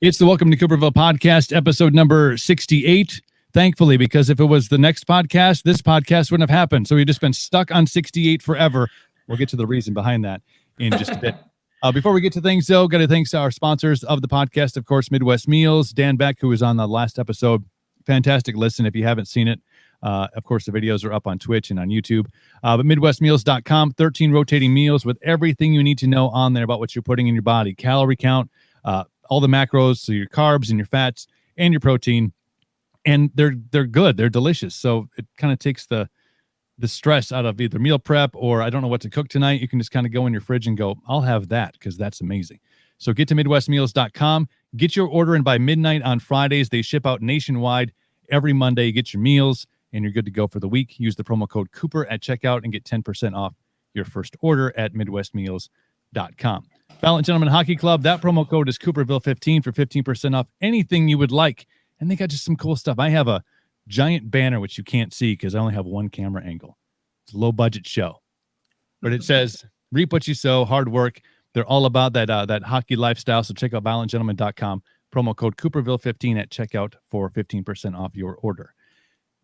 It's the Welcome to Cooperville podcast, episode number 68. Thankfully, because if it was the next podcast, this podcast wouldn't have happened. So we've just been stuck on 68 forever. We'll get to the reason behind that in just a bit. Before we get to things, though, got to thank our sponsors of the podcast, of course, Midwest Meals. Dan Beck, who was on the last episode. Fantastic listen if you haven't seen it. Of course, the videos are up on Twitch and on YouTube. But MidwestMeals.com, 13 rotating meals with everything you need to know on there about what you're putting in your body. Calorie count, all the macros, so your carbs and your fats and your protein. And they're good. They're delicious. So it kind of takes the stress out of either meal prep or I don't know what to cook tonight. You can just kind of go in your fridge and go, I'll have that because that's amazing. So get to MidwestMeals.com. Get your order in by midnight on Fridays. They ship out nationwide every Monday. You get your meals and you're good to go for the week. Use the promo code Cooper at checkout and get 10% off your first order at MidwestMeals.com. Valiant Gentlemen Hockey Club, that promo code is Cooperville15 for 15% off anything you would like. And they got just some cool stuff. I have a giant banner, which you can't see because I only have one camera angle. It's a low budget show. But it says, reap what you sow, hard work. They're all about that hockey lifestyle. So check out ValiantGentlemen.com. Promo code Cooperville15 at checkout for 15% off your order.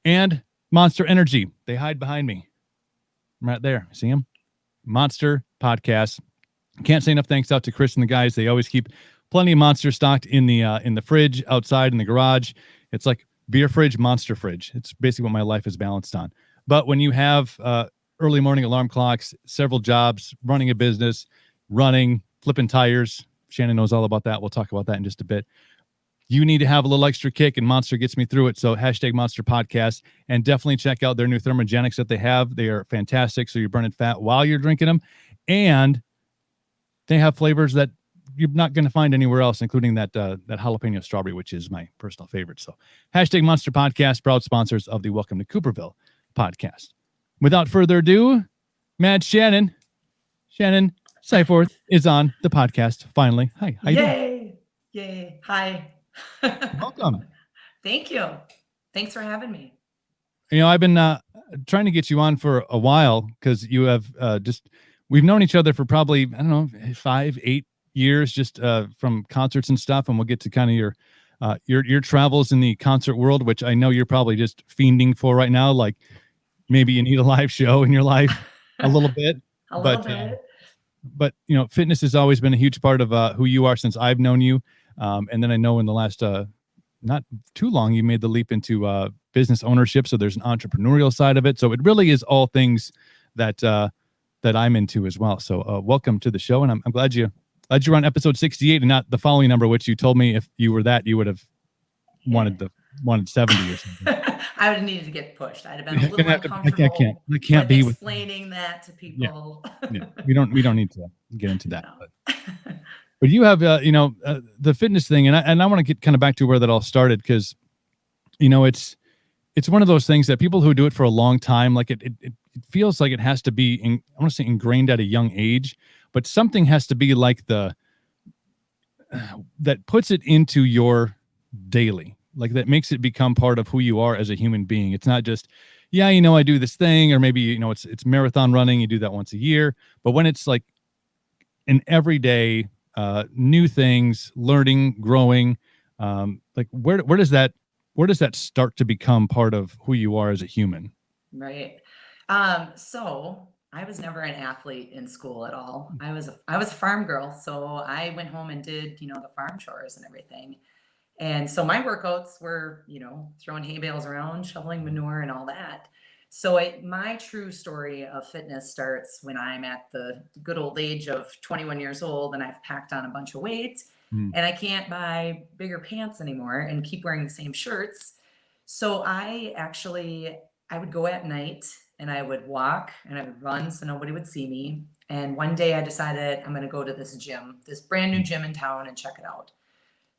And Monster Energy. They hide behind me. I'm right there. See them? Monster Podcast. Can't say enough thanks out to Chris and the guys. They always keep plenty of Monster stocked in the fridge, outside in the garage. It's like beer fridge, Monster fridge. It's basically what my life is balanced on. But when you have early morning alarm clocks, several jobs, running a business, running, flipping tires, Shannon knows all about that. We'll talk about that in just a bit. You need to have a little extra kick, and Monster gets me through it. So hashtag Monster Podcast, and definitely check out their new thermogenics that they have. They are fantastic. So you're burning fat while you're drinking them. And they have flavors that you're not going to find anywhere else, including that jalapeno strawberry, which is my personal favorite. So hashtag Monster Podcast, proud sponsors of the Welcome to Cooperville podcast. Without further ado, Mad Shannon Seyforth is on the podcast finally. Hi, how you doing? Yay. Hi. Welcome. Thank you. Thanks for having me. You know, I've been trying to get you on for a while because you have we've known each other for probably, I don't know, 5-8 years, just from concerts and stuff. And we'll get to kind of your travels in the concert world, which I know you're probably just fiending for right now. Like maybe you need a live show in your life a little bit. But you know, fitness has always been a huge part of who you are since I've known you. And then I know in the last not too long, you made the leap into business ownership. So there's an entrepreneurial side of it. So it really is all things that I'm into as well. So welcome to the show. And I'm glad you're on episode 68 and not the following number, which you told me if you were that, you would have wanted 70 or something. I would have needed to get pushed. I'd have been a little uncomfortable. I can't be explaining that to people. Yeah. We don't need to get into that. No. But you have, the fitness thing, and I want to get kind of back to where that all started because, you know, it's one of those things that people who do it for a long time, like it feels like it has to be, I want to say ingrained at a young age, but something has to be like that puts it into your daily, like that makes it become part of who you are as a human being. It's not just, I do this thing, or maybe, it's marathon running. You do that once a year, but when it's like an everyday, new things, learning, growing, like where does that start to become part of who you are as a human? Right. So I was never an athlete in school at all. I was a farm girl. So I went home and did, the farm chores and everything. And so my workouts were, throwing hay bales around, shoveling manure and all that. So my true story of fitness starts when I'm at the good old age of 21 years old and I've packed on a bunch of weight and I can't buy bigger pants anymore and keep wearing the same shirts. So I would go at night and I would walk and I would run so nobody would see me. And one day I decided I'm going to go to this brand new gym in town and check it out.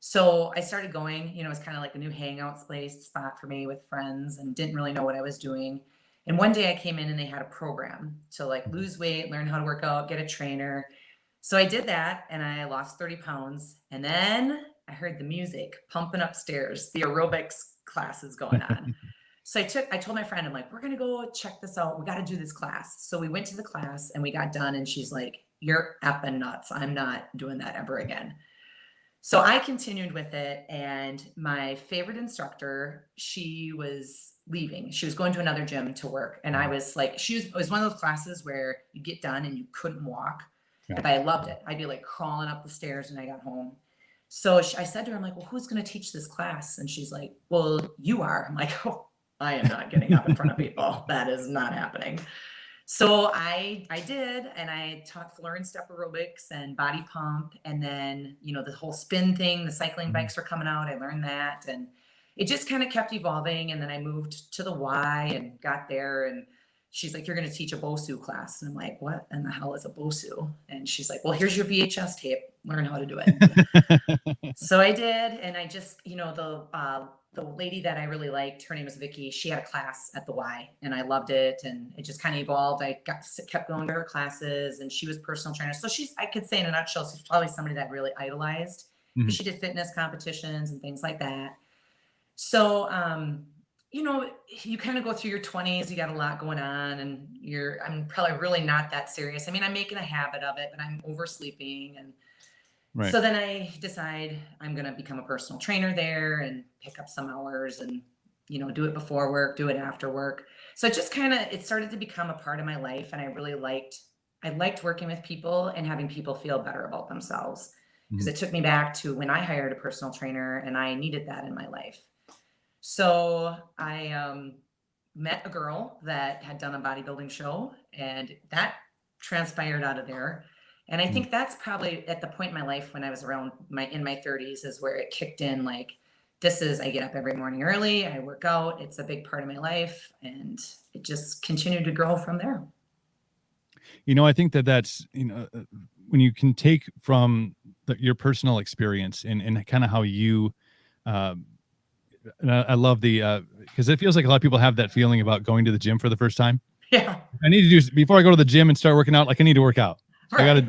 So I started going, it was kind of like a new hangout spot for me with friends and didn't really know what I was doing. And one day I came in and they had a program to like lose weight, learn how to work out, get a trainer. So I did that and I lost 30 pounds. And then I heard the music pumping upstairs, the aerobics classes going on. So I told my friend, I'm like, we're going to go check this out. We got to do this class. So we went to the class and we got done and she's like, you're effing nuts. I'm not doing that ever again. So I continued with it, and my favorite instructor, she was leaving. She was going to another gym to work. And I was like, it was one of those classes where you get done and you couldn't walk. Yeah. But I loved it. I'd be like crawling up the stairs when I got home. So I said to her, I'm like, well, who's going to teach this class? And she's like, well, you are. I'm like, oh, I am not getting up in front of people. That is not happening. So I did, and I taught floor and step aerobics and body pump. And then, the whole spin thing, the cycling bikes were coming out. I learned that, and it just kind of kept evolving. And then I moved to the Y and got there, and she's like, you're going to teach a BOSU class. And I'm like, what in the hell is a BOSU? And she's like, well, here's your VHS tape. Learn how to do it. So I did. And I just, the lady that I really liked, her name was Vicky. She had a class at the Y, and I loved it. And it just kind of evolved. I kept going to her classes, and she was personal trainer. So I could say in a nutshell, she's probably somebody that I really idolized. Mhm. She did fitness competitions and things like that. So, you kind of go through your 20s, you got a lot going on, and I'm probably really not that serious. I mean, I'm making a habit of it, but I'm oversleeping. And Right. so then I decide I'm going to become a personal trainer there and pick up some hours and, do it before work, do it after work. So it started to become a part of my life. And I liked working with people and having people feel better about themselves, because Mhm. it took me back to when I hired a personal trainer, and I needed that in my life. So I met a girl that had done a bodybuilding show, and that transpired out of there. And I Mhm. think that's probably at the point in my life when I was in my 30s is where it kicked in. Like, I get up every morning early, I work out, it's a big part of my life, and it just continued to grow from there. I think that's, when you can take from your personal experience and kind of how you, um, and I love because it feels like a lot of people have that feeling about going to the gym for the first time. Yeah. I need to before I go to the gym and start working out, like I need to work out. So Right.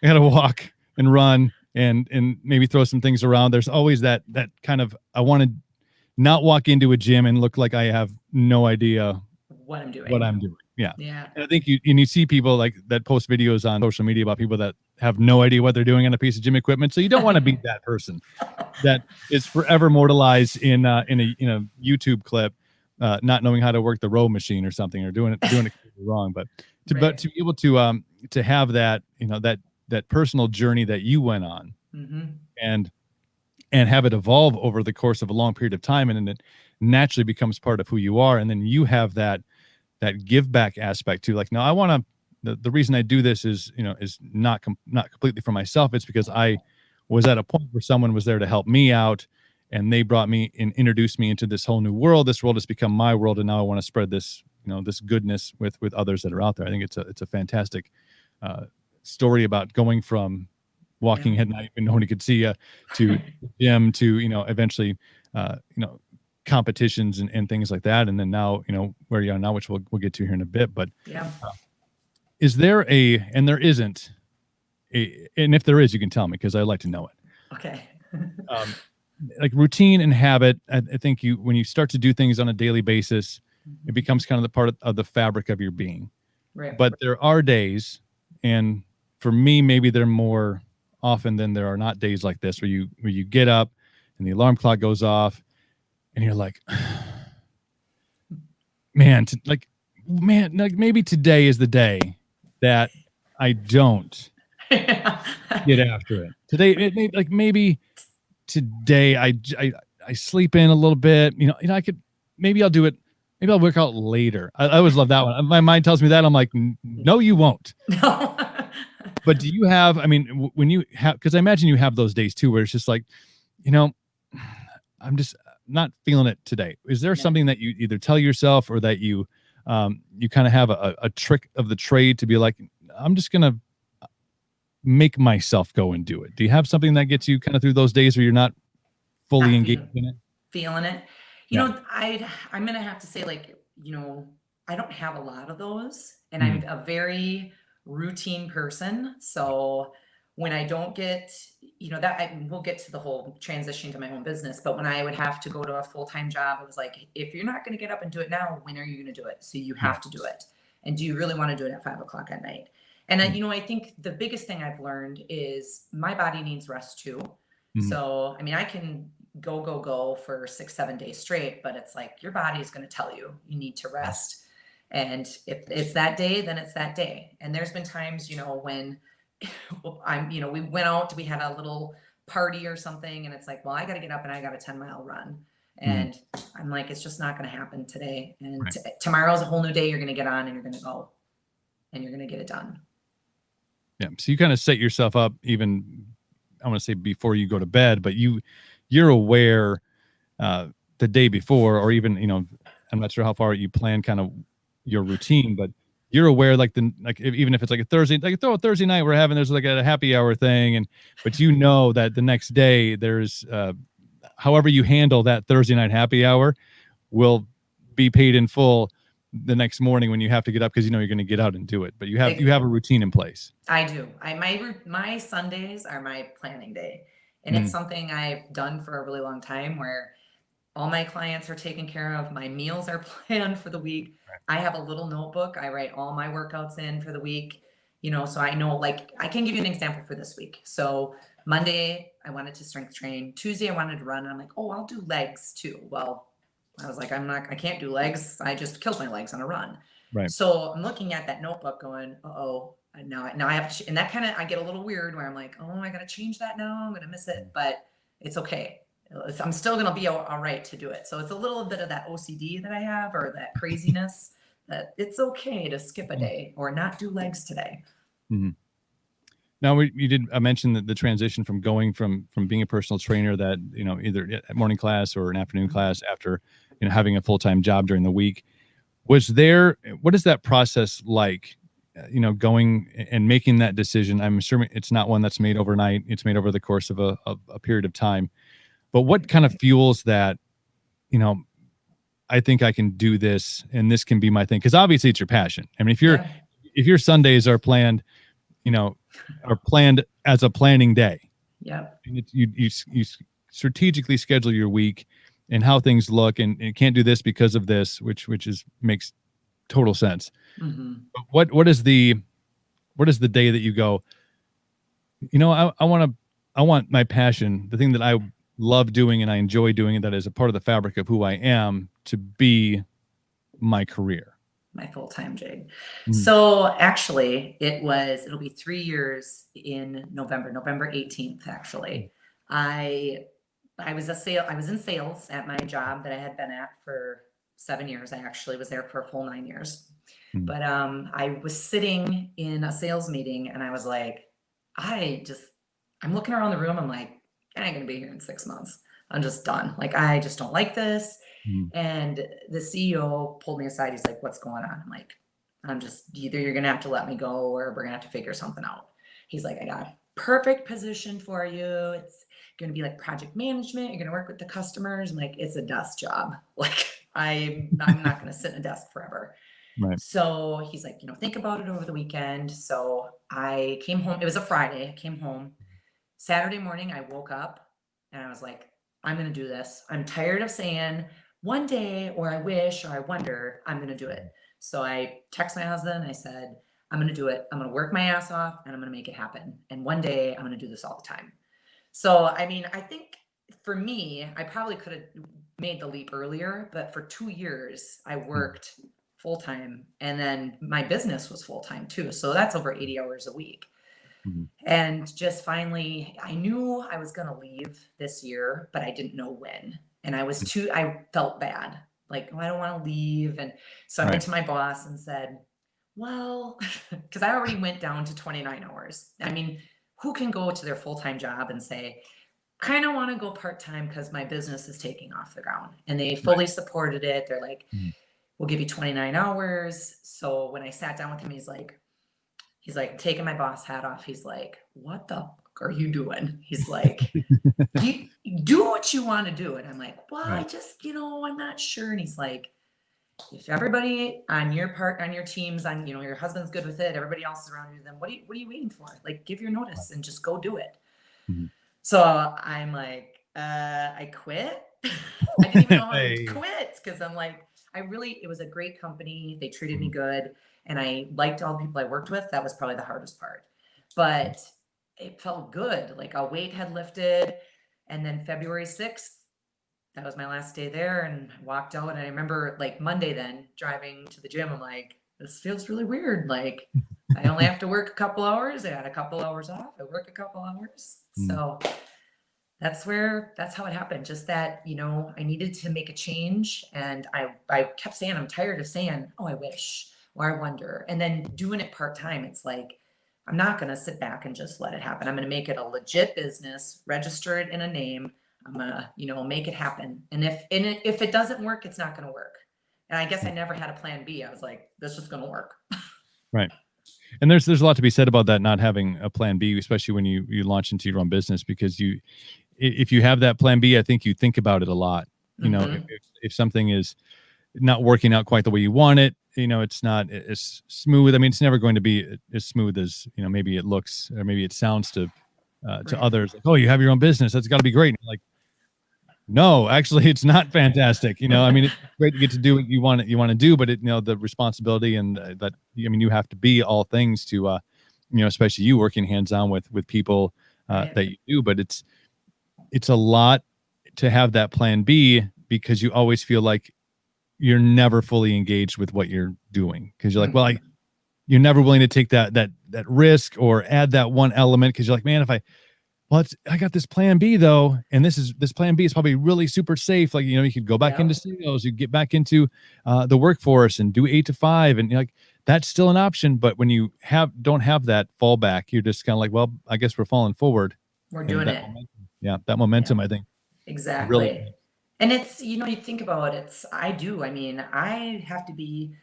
I gotta walk and run and maybe throw some things around. There's always that kind of, I want to not walk into a gym and look like I have no idea What I'm what doing. I'm doing. Yeah. Yeah. And I think you see people like that post videos on social media about people that have no idea what they're doing on a piece of gym equipment. So you don't want to be that person that is forever mortalized in a YouTube clip, not knowing how to work the row machine or something, or doing it completely wrong. But Right. to be able to have that, that personal journey that you went on, Mm-hmm. and have it evolve over the course of a long period of time, and then it naturally becomes part of who you are, and then you have that give back aspect too. Like, no, I want to. The reason I do this is not completely for myself. It's because I was at a point where someone was there to help me out, and they brought me and introduced me into this whole new world. This world has become my world, and now I want to spread this this goodness with others that are out there. I think it's a fantastic story about going from walking Yeah. at night when nobody could see you to gym to eventually competitions and things like that, and then now where you are now, which we'll get to here in a bit. But Yeah. is there and there isn't and if there is, you can tell me, because I like to know it. Okay. Like routine and habit, I think when you start to do things on a daily basis, it becomes kind of the part of the fabric of your being. Right. But there are days, and for me, maybe they're more often than there are not days like this, where you get up and the alarm clock goes off, and you're like, man, like maybe today is the day that I don't get after it. Today, maybe today I sleep in a little bit. I could, maybe I'll do it. Maybe I'll work out later. I always love that one. My mind tells me that. I'm like, no, you won't. No. But do you have? I mean, when you have, because I imagine you have those days too, where it's just like, I'm just not feeling it today. Is there Yeah. something that you either tell yourself, or that you kind of have a trick of the trade to be like, I'm just gonna make myself go and do it? Do you have something that gets you kind of through those days where you're not fully Not engaged in it? feeling it. Yeah. I'm gonna have to say, like, I don't have a lot of those, and I'm Mhm. a very routine person. So when I don't get, we'll get to the whole transition to my own business, but when I would have to go to a full-time job, it was like, if you're not going to get up and do it now, when are you going to do it? So you Yeah. have to do it. And do you really want to do it at 5 o'clock at night? And Mhm. I think the biggest thing I've learned is my body needs rest too. So, I mean, I can go for 6, 7 days straight, but it's like your body is going to tell you you need to rest. And if it's that day, then it's that day. And there's been times, when we went out, we had a little party or something, and it's like, well, I got to get up and I got a 10-mile run. And I'm like, it's just not going to happen today. And tomorrow's a whole new day. You're going to get on and you're going to go and you're going to get it done. Yeah. So you kind of set yourself up, even, I want to say before you go to bed, but you're aware the day before, or even, I'm not sure how far you plan kind of your routine, but you're aware, even if it's like a Thursday, Thursday night, there's like a happy hour thing. But that the next day there's, however you handle that Thursday night happy hour will be paid in full the next morning when you have to get up, because you're going to get out and do it. But you have a routine in place. I do. My Sundays are my planning day, and it's something I've done for a really long time, where all my clients are taken care of. My meals are planned for the week. I have a little notebook. I write all my workouts in for the week, so I know, like, I can give you an example for this week. So Monday, I wanted to strength train. Tuesday, I wanted to run. And I'm like, oh, I'll do legs too. Well, I was like, I can't do legs. I just killed my legs on a run. Right. So I'm looking at that notebook going, now I have to, and that kind of, I get a little weird where I'm like, oh, I got to change that now. I'm going to miss it, but it's okay. I'm still going to be all right to do it. So it's a little bit of that OCD that I have, or that craziness, that it's okay to skip a day or not do legs today. Mm-hmm. Now, you did mention the transition from going from being a personal trainer that, either at morning class or an afternoon class after, having a full-time job during the week. What is that process like, going and making that decision? I'm assuming it's not one that's made overnight. It's made over the course of a period of time. But what kind of fuels that, I think I can do this and this can be my thing? Because obviously it's your passion. I mean, if your Sundays are planned, are planned as a planning day. Yeah. And you strategically schedule your week and how things look, and you can't do this because of this, which makes total sense. Mm-hmm. But what is the day that you go, I want my passion, the thing that I love doing and I enjoy doing, and that is a part of the fabric of who I am, to be my career, my full-time gig. Mm-hmm. So actually it'll be 3 years in November 18th. Actually, I was in sales at my job that I had been at for 7 years. I actually was there for a full 9 years. Mm-hmm. But I was sitting in a sales meeting and I was like, I'm looking around the room. I'm like, I ain't gonna be here in 6 months. I'm just done. Like, I just don't like this. Mm-hmm. And the CEO pulled me aside. He's like, what's going on? I'm like, either you're gonna have to let me go or we're gonna have to figure something out. He's like, I got a perfect position for you. It's gonna be like project management. You're gonna work with the customers. I'm like, it's a desk job. Like, I'm not gonna sit in a desk forever. Right. So he's like, think about it over the weekend. So I came home. It was a Friday. I came home. Saturday morning, I woke up and I was like, I'm going to do this. I'm tired of saying one day, or I wish, or I wonder. I'm going to do it. So I text my husband. I said, I'm going to do it. I'm going to work my ass off and I'm going to make it happen. And one day I'm going to do this all the time. So, I mean, I think for me, I probably could have made the leap earlier, but for 2 years I worked full-time, and then my business was full-time too. So that's over 80 hours a week. Mm-hmm. And just finally, I knew I was going to leave this year, but I didn't know when. And I felt bad. Like, I don't want to leave. And so I went to my boss and said, well, because I already went down to 29 hours. I mean, who can go to their full-time job and say, kind of want to go part-time because my business is taking off the ground? And they fully supported it. They're like, we'll give you 29 hours. So when I sat down with him, he's like, taking my boss hat off. He's like, what the fuck are you doing? He's like, you do what you want to do. And I'm like, well, I just, I'm not sure. And he's like, if everybody on your teams, your husband's good with it, everybody else is around you, then what are you waiting for? Like, give your notice and just go do it. Mm-hmm. So I'm like, I quit. I didn't even know how to quit, because I'm like, it was a great company. They treated me good. And I liked all the people I worked with. That was probably the hardest part, but it felt good. Like, a weight had lifted. And then February 6th, that was my last day there, and I walked out, and I remember like Monday then driving to the gym, I'm like, this feels really weird. Like I only have to work a couple hours. I had a couple hours off. I work a couple hours. So that's how it happened. Just that, I needed to make a change. And I kept saying, I'm tired of saying, oh, I wish, or I wonder. And then doing it part-time, it's like, I'm not going to sit back and just let it happen. I'm going to make it a legit business, register it in a name. I'm going to, make it happen. And if it doesn't work, it's not going to work. And I guess I never had a plan B. I was like, this is just going to work. Right. And there's a lot to be said about that, not having a plan B, especially when you launch into your own business, because if you have that plan B, I think you think about it a lot. If something is not working out quite the way you want it, it's not as smooth. I mean, it's never going to be as smooth as, maybe it looks, or maybe it sounds to others. Like, oh, you have your own business, that's got to be great. And like, no, actually, it's not fantastic. I mean, it's great to get to do what you want to do, but the responsibility and that, I mean, you have to be all things to, especially you working hands-on with people that you do, but it's a lot to have that plan B, because you always feel like you're never fully engaged with what you're doing. Cause you're like, well, you're never willing to take that risk or add that one element. Cause you're like, man, I got this plan B though. And this plan B is probably really super safe. Like, you could go back into sales, you get back into the workforce and do 8 to 5. And like, that's still an option. But when you don't have that fallback, you're just kind of like, well, I guess we're falling forward. We're doing it. That momentum, I think. Exactly. Really. And it's, you think about it, I mean, I have to be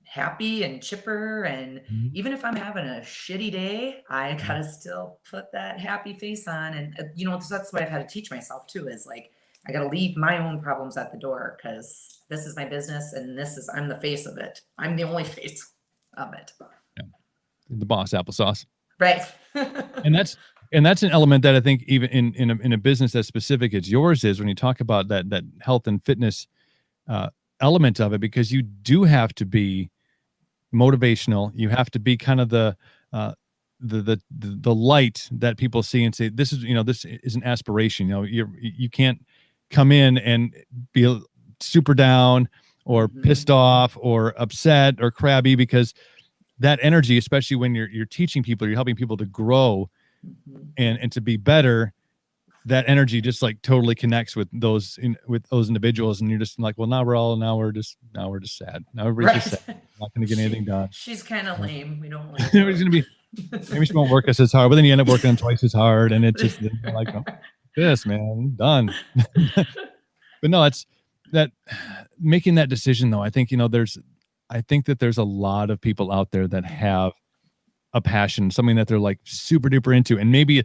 happy and chipper. And even if I'm having a shitty day, I gotta still put that happy face on. And, that's what I've had to teach myself too, is like, I gotta leave my own problems at the door, because this is my business and I'm the face of it. I'm the only face of it. Yeah. The boss applesauce. Right. And that's an element that I think even in a business as specific as yours is, when you talk about that health and fitness element of it, because you do have to be motivational. You have to be kind of the light that people see and say, this is an aspiration. You can't come in and be super down or pissed off or upset or crabby, because that energy, especially when you're teaching people, you're helping people to grow and to be better, that energy just like totally connects with those individuals. And you're just like, well, now we're just sad. Now everybody's just sad. Not going to get anything done. She's kind of lame. We don't like maybe she won't work us as hard, but then you end up working them twice as hard. And it's just like, oh, this, man, I'm done. But no, it's that making that decision though. I think, I think that there's a lot of people out there that have a passion, something that they're like super duper into, and maybe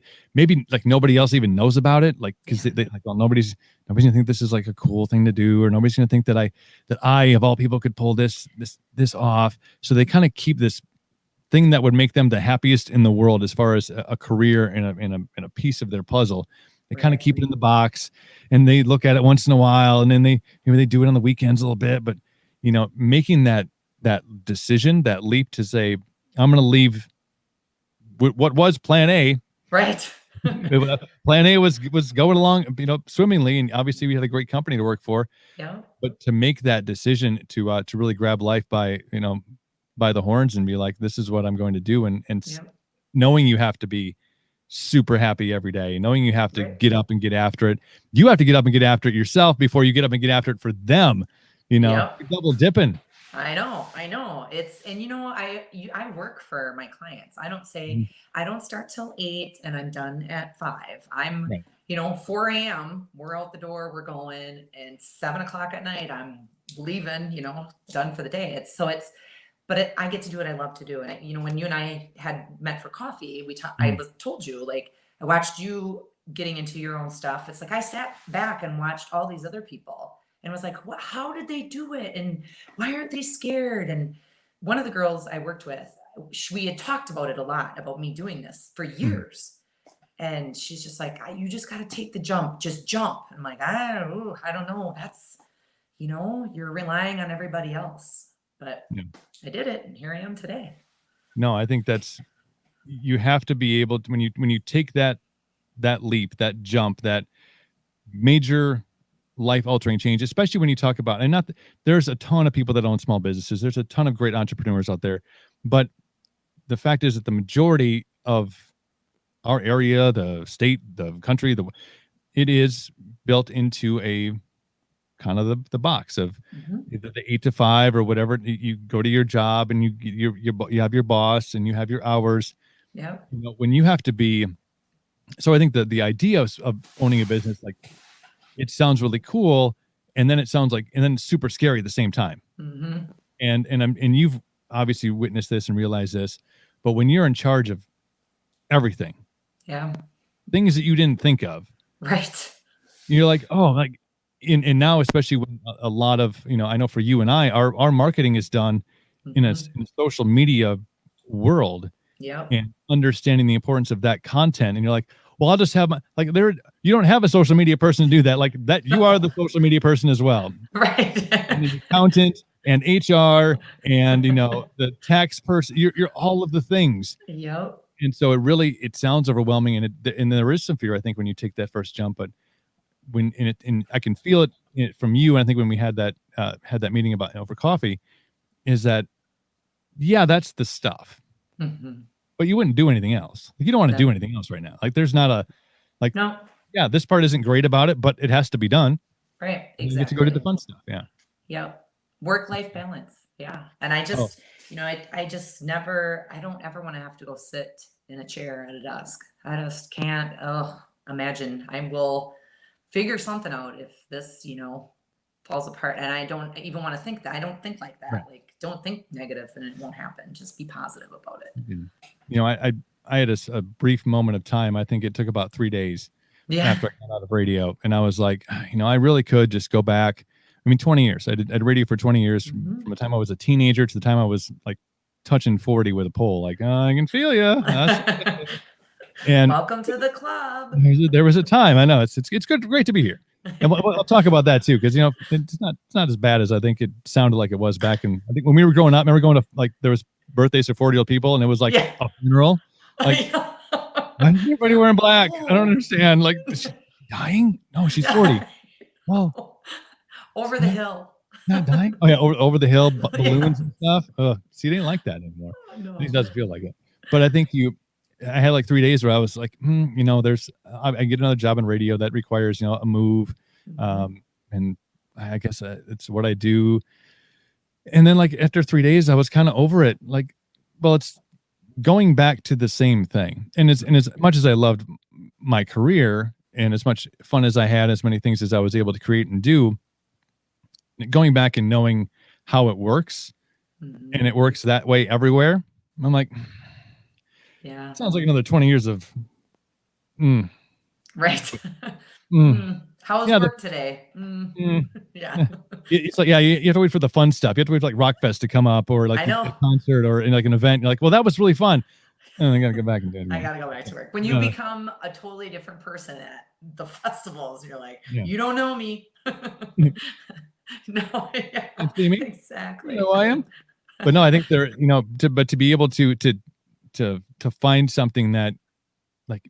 like nobody else even knows about it, like because they like, well, nobody's gonna think this is like a cool thing to do, or nobody's gonna think that I of all people could pull this off. So they kind of keep this thing that would make them the happiest in the world as far as a career and a piece of their puzzle. They kind of keep it in the box, and they look at it once in a while, and then they do it on the weekends a little bit. But making that decision, that leap to say, I'm going to leave what was plan A. Right. Plan A was going along, swimmingly. And obviously we had a great company to work for. Yeah. But to make that decision to really grab life by the horns and be like, this is what I'm going to do. And knowing you have to be super happy every day, knowing you have to get up and get after it. You have to get up and get after it yourself before you get up and get after it for them. You're double dipping. I know. It's, and I work for my clients. I don't say, I don't start till 8 and I'm done at 5. I'm, 4 a.m. we're out the door, we're going, and 7 o'clock at night, I'm leaving, done for the day. I get to do what I love to do. And when you and I had met for coffee, I told you, like, I watched you getting into your own stuff. It's like, I sat back and watched all these other people and was like, how did they do it? And why aren't they scared? And one of the girls I worked with, we had talked about it a lot, about me doing this for years. And she's just like, you just got to take the jump, just jump. I'm like, I don't know. That's, you're relying on everybody else, but I did it. And here I am today. No, I think you have to be able to, when you take that leap, that jump, that major life altering change, especially when you talk about, and not, there's a ton of people that own small businesses. There's a ton of great entrepreneurs out there. But the fact is that the majority of our area, the state, the country, it is built into a kind of the box of either the 8 to 5 or whatever. You go to your job and you have your boss and you have your hours. Yeah. You know, when you have to be, so I think that the idea of owning a business, like, it sounds really cool, and then it sounds like, and then it's super scary at the same time. And you've obviously witnessed this and realized this, but when you're in charge of everything, Yeah. things that you didn't think of, Right. you're like, oh, like, and now, especially when a lot of, I know for you and I, our marketing is done in a social media world, Yep. and understanding the importance of that content. And you're like, well, I'll just have my, like, you don't have a social media person to do that. Like that, you are the social media person as well. Right. And the accountant and HR and, the tax person, you're all of the things. Yep. And so it sounds overwhelming, and there is some fear, I think, when you take that first jump. But and I can feel it from you. And I think when we had that meeting about over coffee, is that, yeah, that's the stuff, but you wouldn't do anything else. Like, you don't want to do anything else right now. Like, there's not a, like, no. Yeah, this part isn't great about it, but it has to be done. Right. Exactly. You get to go do the fun stuff. Yeah. Yep. Work-life balance. Yeah. And I just, I just never, I don't ever want to have to go sit in a chair at a desk. I just can't, imagine. I will figure something out if this, falls apart. And I don't even want to think that. I don't think like that. Right. Like, don't think negative and it won't happen. Just be positive about it. I had a brief moment of time. I think it took about 3 days after I got out of radio. And I was like, I really could just go back. I mean, 20 years. I did radio for 20 years from the time I was a teenager to the time I was like touching 40 with a pole. Like, I can feel you. And welcome to the club. There was a time. I know it's good, great to be here. And we'll talk about that too, because it's not as bad as I think it sounded like it was back in. I think when we were growing up, remember going to, like, there was birthdays for 40-year-old people, and it was like a funeral. Like, why is everybody wearing black? I don't understand. Like, is she dying? No, she's 40. Well, over the hill. Not dying? Oh yeah, over the hill, balloons and stuff. See, they didn't like that anymore. No. It doesn't feel like it. But I think I had like 3 days where I was like, I get another job in radio that requires, a move. And I guess it's what I do. And then, like, after 3 days, I was kind of over it. Like, well, it's going back to the same thing. And as much as I loved my career and as much fun as I had, as many things as I was able to create and do, going back and knowing how it works, and it works that way everywhere, I'm like, yeah, sounds like another 20 years of right. How was work today? Yeah. It's like, you have to wait for the fun stuff. You have to wait for, like, Rockfest to come up, or like a concert, or in like an event. You're like, well, that was really fun, and I gotta go back and do it again. I gotta go back to work. When you become a totally different person at the festivals, you're like, you don't know me. No, exactly. You know who I am? But no, I think to be able to find something that, like,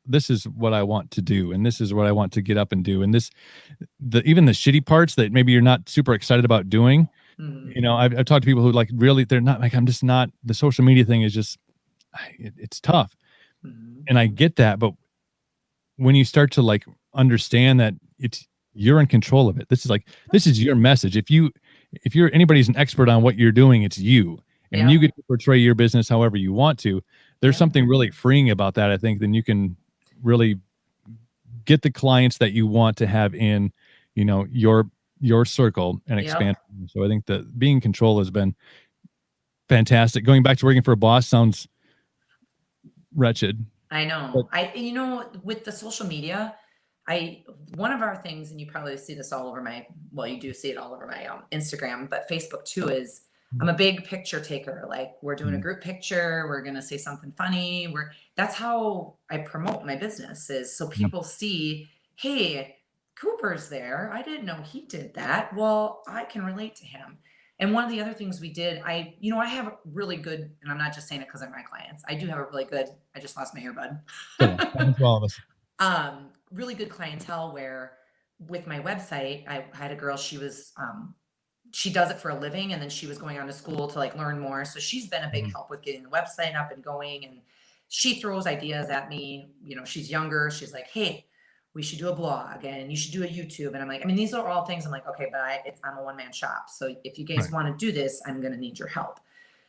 this is what I want to do, and this is what I want to get up and do, and even the shitty parts that maybe you're not super excited about doing. I've talked to people who, like, really, they're not, like, I'm just not, the social media thing is just, it's tough. And I get that, but when you start to, like, understand that you're in control of it, this is your message. If anybody's an expert on what you're doing, it's you. And you get to portray your business however you want to. There's something really freeing about that. I think then you can really get the clients that you want to have in, your circle, and expand. So I think that being in control has been fantastic. Going back to working for a boss sounds wretched. I know. With the social media, one of our things, and you probably see this all over you do see it all over my Instagram, but Facebook too, is I'm a big picture taker. Like, we're doing a group picture, we're going to say something funny. That's how I promote my business, is so people see, hey, Cooper's there. I didn't know he did that. Well, I can relate to him. And one of the other things we did, I have a really good, and I'm not just saying it because they're my clients, I do have a really good, I just lost my earbud. That's all of us. Really good clientele where with my website, I had a girl, she does it for a living, and then she was going on to school to like learn more. So she's been a big Mhm. help with getting the website up and going. And she throws ideas at me. She's younger. She's like, hey, we should do a blog and you should do a YouTube. And I'm like, I mean, these are all things I'm like, okay, but I'm a one-man shop. So if you guys Right. want to do this, I'm going to need your help.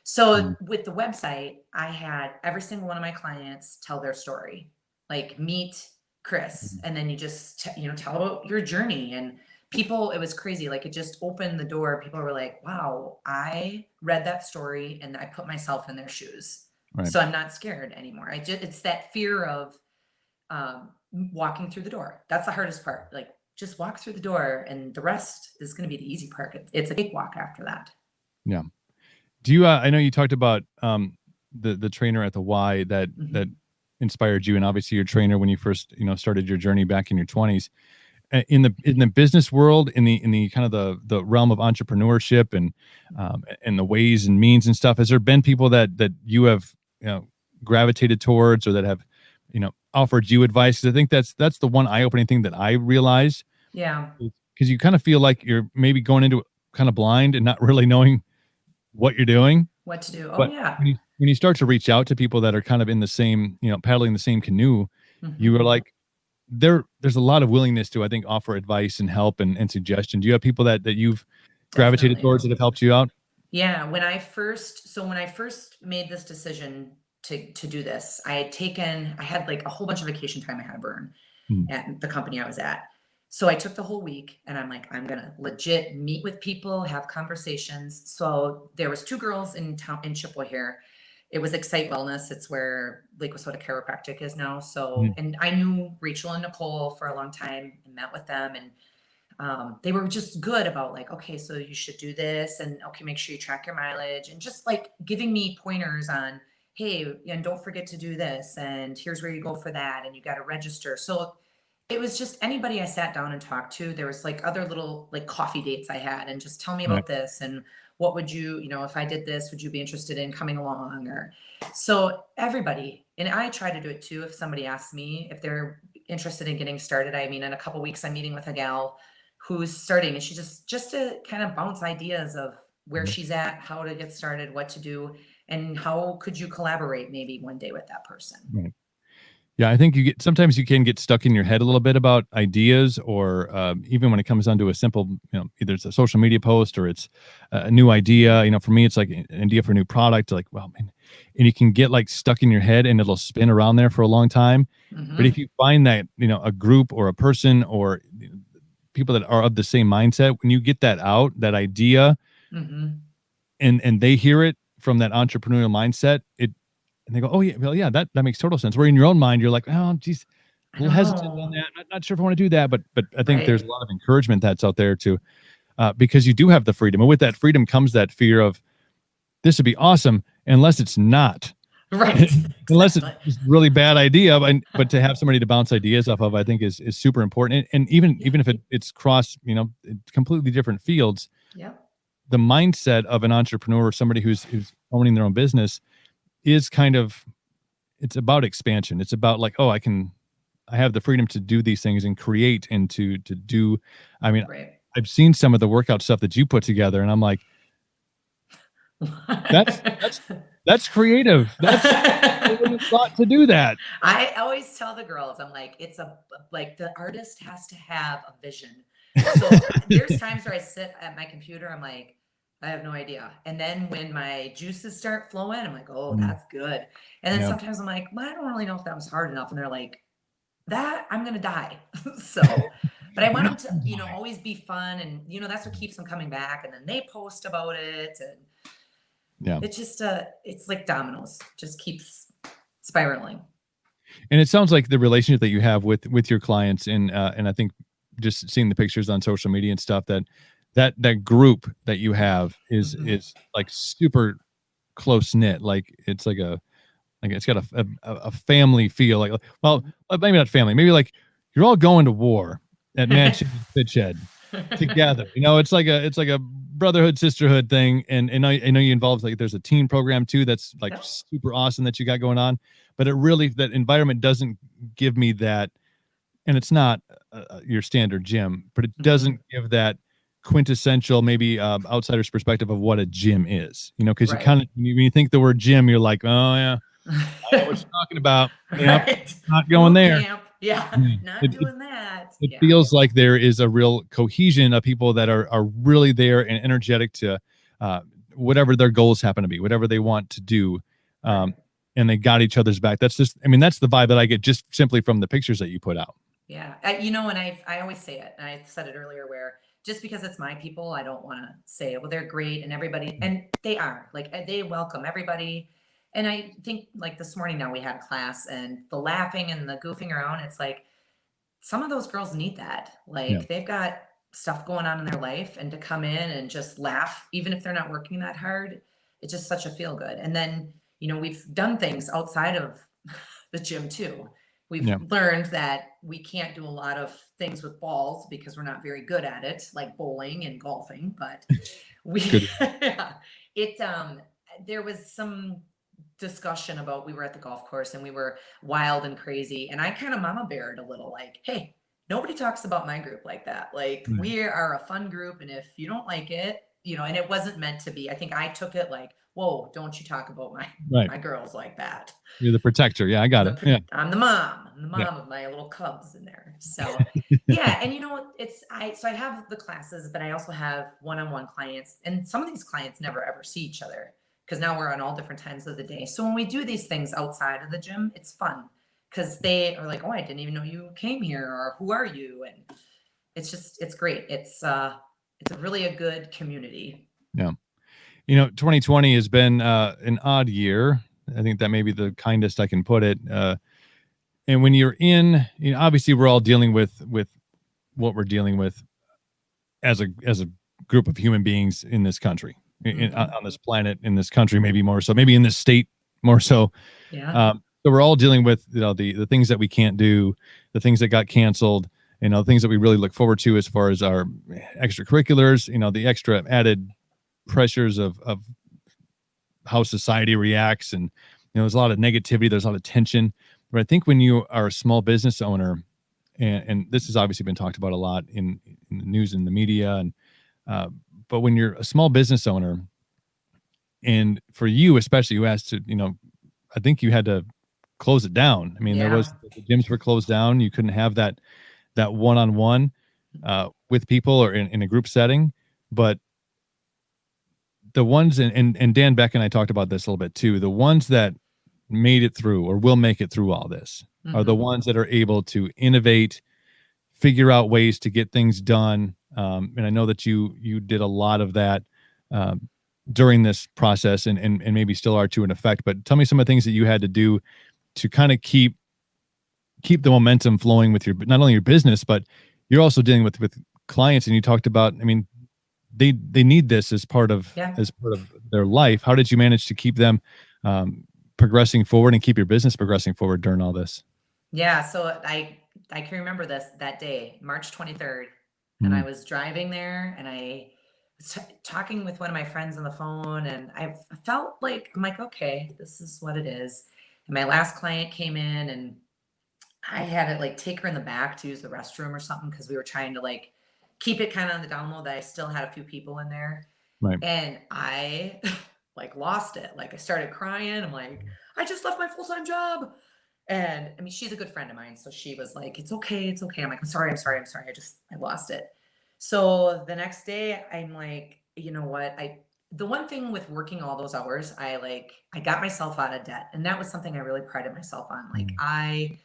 So Mhm. with the website, I had every single one of my clients tell their story, like meet Chris, Mhm. and then you just tell about your journey. And people, it was crazy. Like it just opened the door. People were like, wow, I read that story and I put myself in their shoes. Right. So I'm not scared anymore. It's that fear of walking through the door. That's the hardest part. Like just walk through the door and the rest is going to be the easy part. It's a cakewalk after that. Yeah. Do you? I know you talked about the trainer at the Y that Mhm. inspired you, and obviously your trainer when you first started your journey back in your 20s. In the business world, in the kind of the realm of entrepreneurship and the ways and means and stuff, has there been people that you have gravitated towards or that have offered you advice? 'Cause I think that's the one eye-opening thing that I realized, Yeah. because you kind of feel like you're maybe going into it kind of blind and not really knowing what you're doing. What to do. Oh, But yeah. when you start to reach out to people that are kind of in the same, paddling the same canoe, you Mhm. are like, there's a lot of willingness to, I think, offer advice and help and suggestion. Do you have people that you've gravitated Definitely. towards that have helped you out? Yeah, when I first made this decision to do this, I had like a whole bunch of vacation time I had to burn Mm. at the company I was at. So I took the whole week and I'm like, I'm gonna legit meet with people, have conversations. So there was two girls in town in Chippewa here. It was Excite Wellness. It's where Lake Wissota Chiropractic is now. So, Mm. and I knew Rachel and Nicole for a long time and met with them, and they were just good about like, okay, so you should do this, and okay, make sure you track your mileage, and just like giving me pointers on, hey, and don't forget to do this, and here's where you go for that, and you got to register. So it was just anybody I sat down and talked to. There was like other little like coffee dates I had, and just tell me Right. about this, and what would if I did this, would you be interested in coming along? Or so everybody, and I try to do it too. If somebody asks me if they're interested in getting started, I mean, in a couple weeks, I'm meeting with a gal who's starting, and she just to kind of bounce ideas of where Mhm. she's at, how to get started, what to do, and how could you collaborate maybe one day with that person. Right. Yeah, I think sometimes you can get stuck in your head a little bit about ideas, or even when it comes down to a simple, either it's a social media post or it's a new idea. For me, it's like an idea for a new product. Like, well, man, and you can get like stuck in your head, and it'll spin around there for a long time. But if Hmm. you find that a group or a person or people that are of the same mindset, when you get that out, that idea, Hmm. and they hear it from that entrepreneurial mindset, and they go, oh yeah, well yeah, that makes total sense. Where in your own mind you're like, oh geez, I a little don't hesitant on know. that, not sure if I want to do that, but I think there's a Right. lot of encouragement that's out there to because you do have the freedom, and with that freedom comes that fear of this would be awesome unless it's not. Right. Unless it's Exactly. just a really bad idea, but to have somebody to bounce ideas off of, I think is super important. And even Yeah. even if it's cross, completely different fields, Yep. the mindset of an entrepreneur or somebody who's owning their own business is kind of, it's about expansion. It's about like, oh, I have the freedom to do these things and create and to do. I mean, Right. I've seen some of the workout stuff that you put together, and I'm like, that's that's that's creative. I wouldn't have thought to do that. I always tell the girls, I'm like, like the artist has to have a vision. So there's times where I sit at my computer, I'm like, I have no idea. And then when my juices start flowing, I'm like, oh, Mm, that's good. And then yeah. sometimes I'm like, well, I don't really know if that was hard enough. And they're like, that I'm gonna die. So, but I want them to, always be fun, and that's what keeps them coming back. And then they post about it, and Yeah. it's just it's like dominoes, just keeps spiraling. And it sounds like the relationship that you have with your clients, and I think just seeing the pictures on social media and stuff, that group that you have Mhm. is like super close knit. Like it's like it's got a family feel. Like, well, Mhm. maybe not family. Maybe like you're all going to war at Shannons Fit Shed together. It's like a brotherhood, sisterhood thing. And I know you involved, like there's a teen program too that's like Yep. super awesome that you got going on. But it really, that environment doesn't give me that. and it's not your standard gym, but it Mhm. doesn't give that quintessential, maybe outsider's perspective of what a gym is. Because you Right. kind of when you think the word gym, you're like, oh yeah, I know what you're talking about. Yep, Right. not going Boot there. camp. Yeah. Yeah. Not It doing that. it Yeah. feels like there is a real cohesion of people that are really there and energetic to uh, whatever their goals happen to be, whatever they want to do. Right. Um, and they got each other's back. That's the vibe that I get just simply from the pictures that you put out. Yeah. And I always say it, and I said it earlier, where just because it's my people, I don't want to say, well, they're great and everybody, and they are like, they welcome everybody. And I think like this morning now we had a class and the laughing and the goofing around, it's like, some of those girls need that. Yeah. Like they've got stuff going on in their life, and to come in and just laugh, even if they're not working that hard, it's just such a feel good. And then, we've done things outside of the gym too. We've Yeah. learned that we can't do a lot of things with balls because we're not very good at it, like bowling and golfing, but we, Good. yeah, there was some discussion about, we were at the golf course and we were wild and crazy, and I kind of mama beared a little, like, hey, nobody talks about my group like that. Like, Right. we are a fun group, and if you don't like it, and it wasn't meant to be. I think I took it like, whoa, don't you talk about my Right. my girls like that. You're the protector. Yeah, I got it. Yeah. I'm the mom. I'm the Yeah. mom of my little cubs in there. So yeah, and I have the classes, but I also have one-on-one clients, and some of these clients never ever see each other because now we're on all different times of the day. So when we do these things outside of the gym, it's fun because they are like, oh, I didn't even know you came here, or who are you? And it's great. It's a really a good community. Yeah. 2020 has been an odd year. I think that may be the kindest I can put it. And when you're in, obviously we're all dealing with what we're dealing with as a group of human beings in this country, Hmm. on this planet, in this country, maybe more so, maybe in this state more so. Yeah. So we're all dealing with the things that we can't do, the things that got canceled, the things that we really look forward to as far as our extracurriculars, the extra added pressures of how society reacts, and there's a lot of negativity, there's a lot of tension. But I think when you are a small business owner, and this has obviously been talked about a lot in the news and the media, and uh, but when you're a small business owner, and for you especially, who has to, I think you had to close it down. I mean, Yeah. the gyms were closed down. You couldn't have that one-on-one with people or in a group setting. But the ones, and Dan Beck and I talked about this a little bit too, the ones that made it through or will make it through all this are the Hmm. ones that are able to innovate, figure out ways to get things done. And I know that you did a lot of that um, during this process, and maybe still are to an effect. But tell me some of the things that you had to do to kind of keep the momentum flowing with your, not only your business, but you're also dealing with clients. And you talked about, I mean, they need this Yeah. as part of their life. How did you manage to keep them progressing forward and keep your business progressing forward during all this? Yeah, so I can remember that day, March 23rd, and I Mm, was driving there, and I was talking with one of my friends on the phone, and I felt like, I'm like, okay, this is what it is. And my last client came in, and I had to like take her in the back to use the restroom or something because we were trying to like keep it kind of on the down low that I still had a few people in there. right. And I like lost it. Like I started crying. I'm like, I just left my full-time job. And I mean, she's a good friend of mine. So she was like, it's okay. It's okay. I'm like, I'm sorry. I'm sorry. I'm sorry. I lost it. So the next day I'm like, you know what? The one thing with working all those hours, I got myself out of debt. And that was something I really prided myself on. Like Mm, I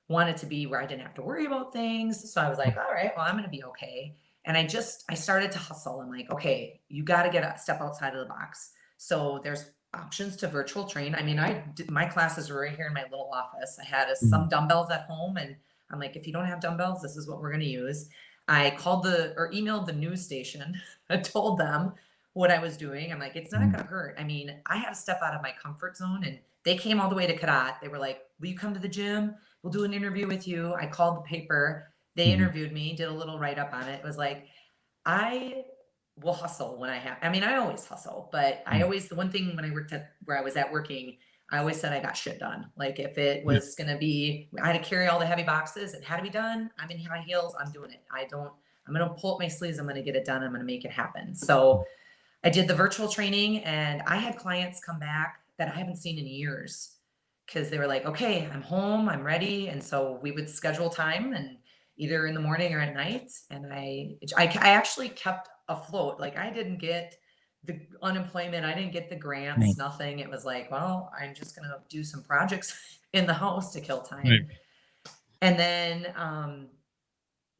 wanted to be where I didn't have to worry about things. So I was like, all right, well, I'm going to be okay. And I started to hustle. I'm like, okay, you got to get a step outside of the box. So there's options to virtual train. I mean, my classes were right here in my little office. I had mm, some dumbbells at home, and I'm like, if you don't have dumbbells, this is what we're going to use. I called or emailed the news station. I told them what I was doing. I'm like, it's not mm, going to hurt. I mean, I had to step out of my comfort zone, and they came all the way to Cadat. They were like, will you come to the gym? We'll do an interview with you. I called the paper. They mm, interviewed me, did a little write up on it. It was like, I will hustle when I have, I mean, I always hustle, but I mm, always, the one thing when I worked at where I was at working, I always said I got shit done. Like if it was going to be, I had to carry all the heavy boxes, it had to be done. I'm in high heels. I'm doing it. I'm going to pull up my sleeves. I'm going to get it done. I'm going to make it happen. So I did the virtual training, and I had clients come back that I haven't seen in years because they were like, okay, I'm home, I'm ready. And so we would schedule time, and either in the morning or at night. And I actually kept afloat. Like I didn't get the unemployment, I didn't get the grants, Right. nothing. It was like, well, I'm just going to do some projects in the house to kill time. Right. And then,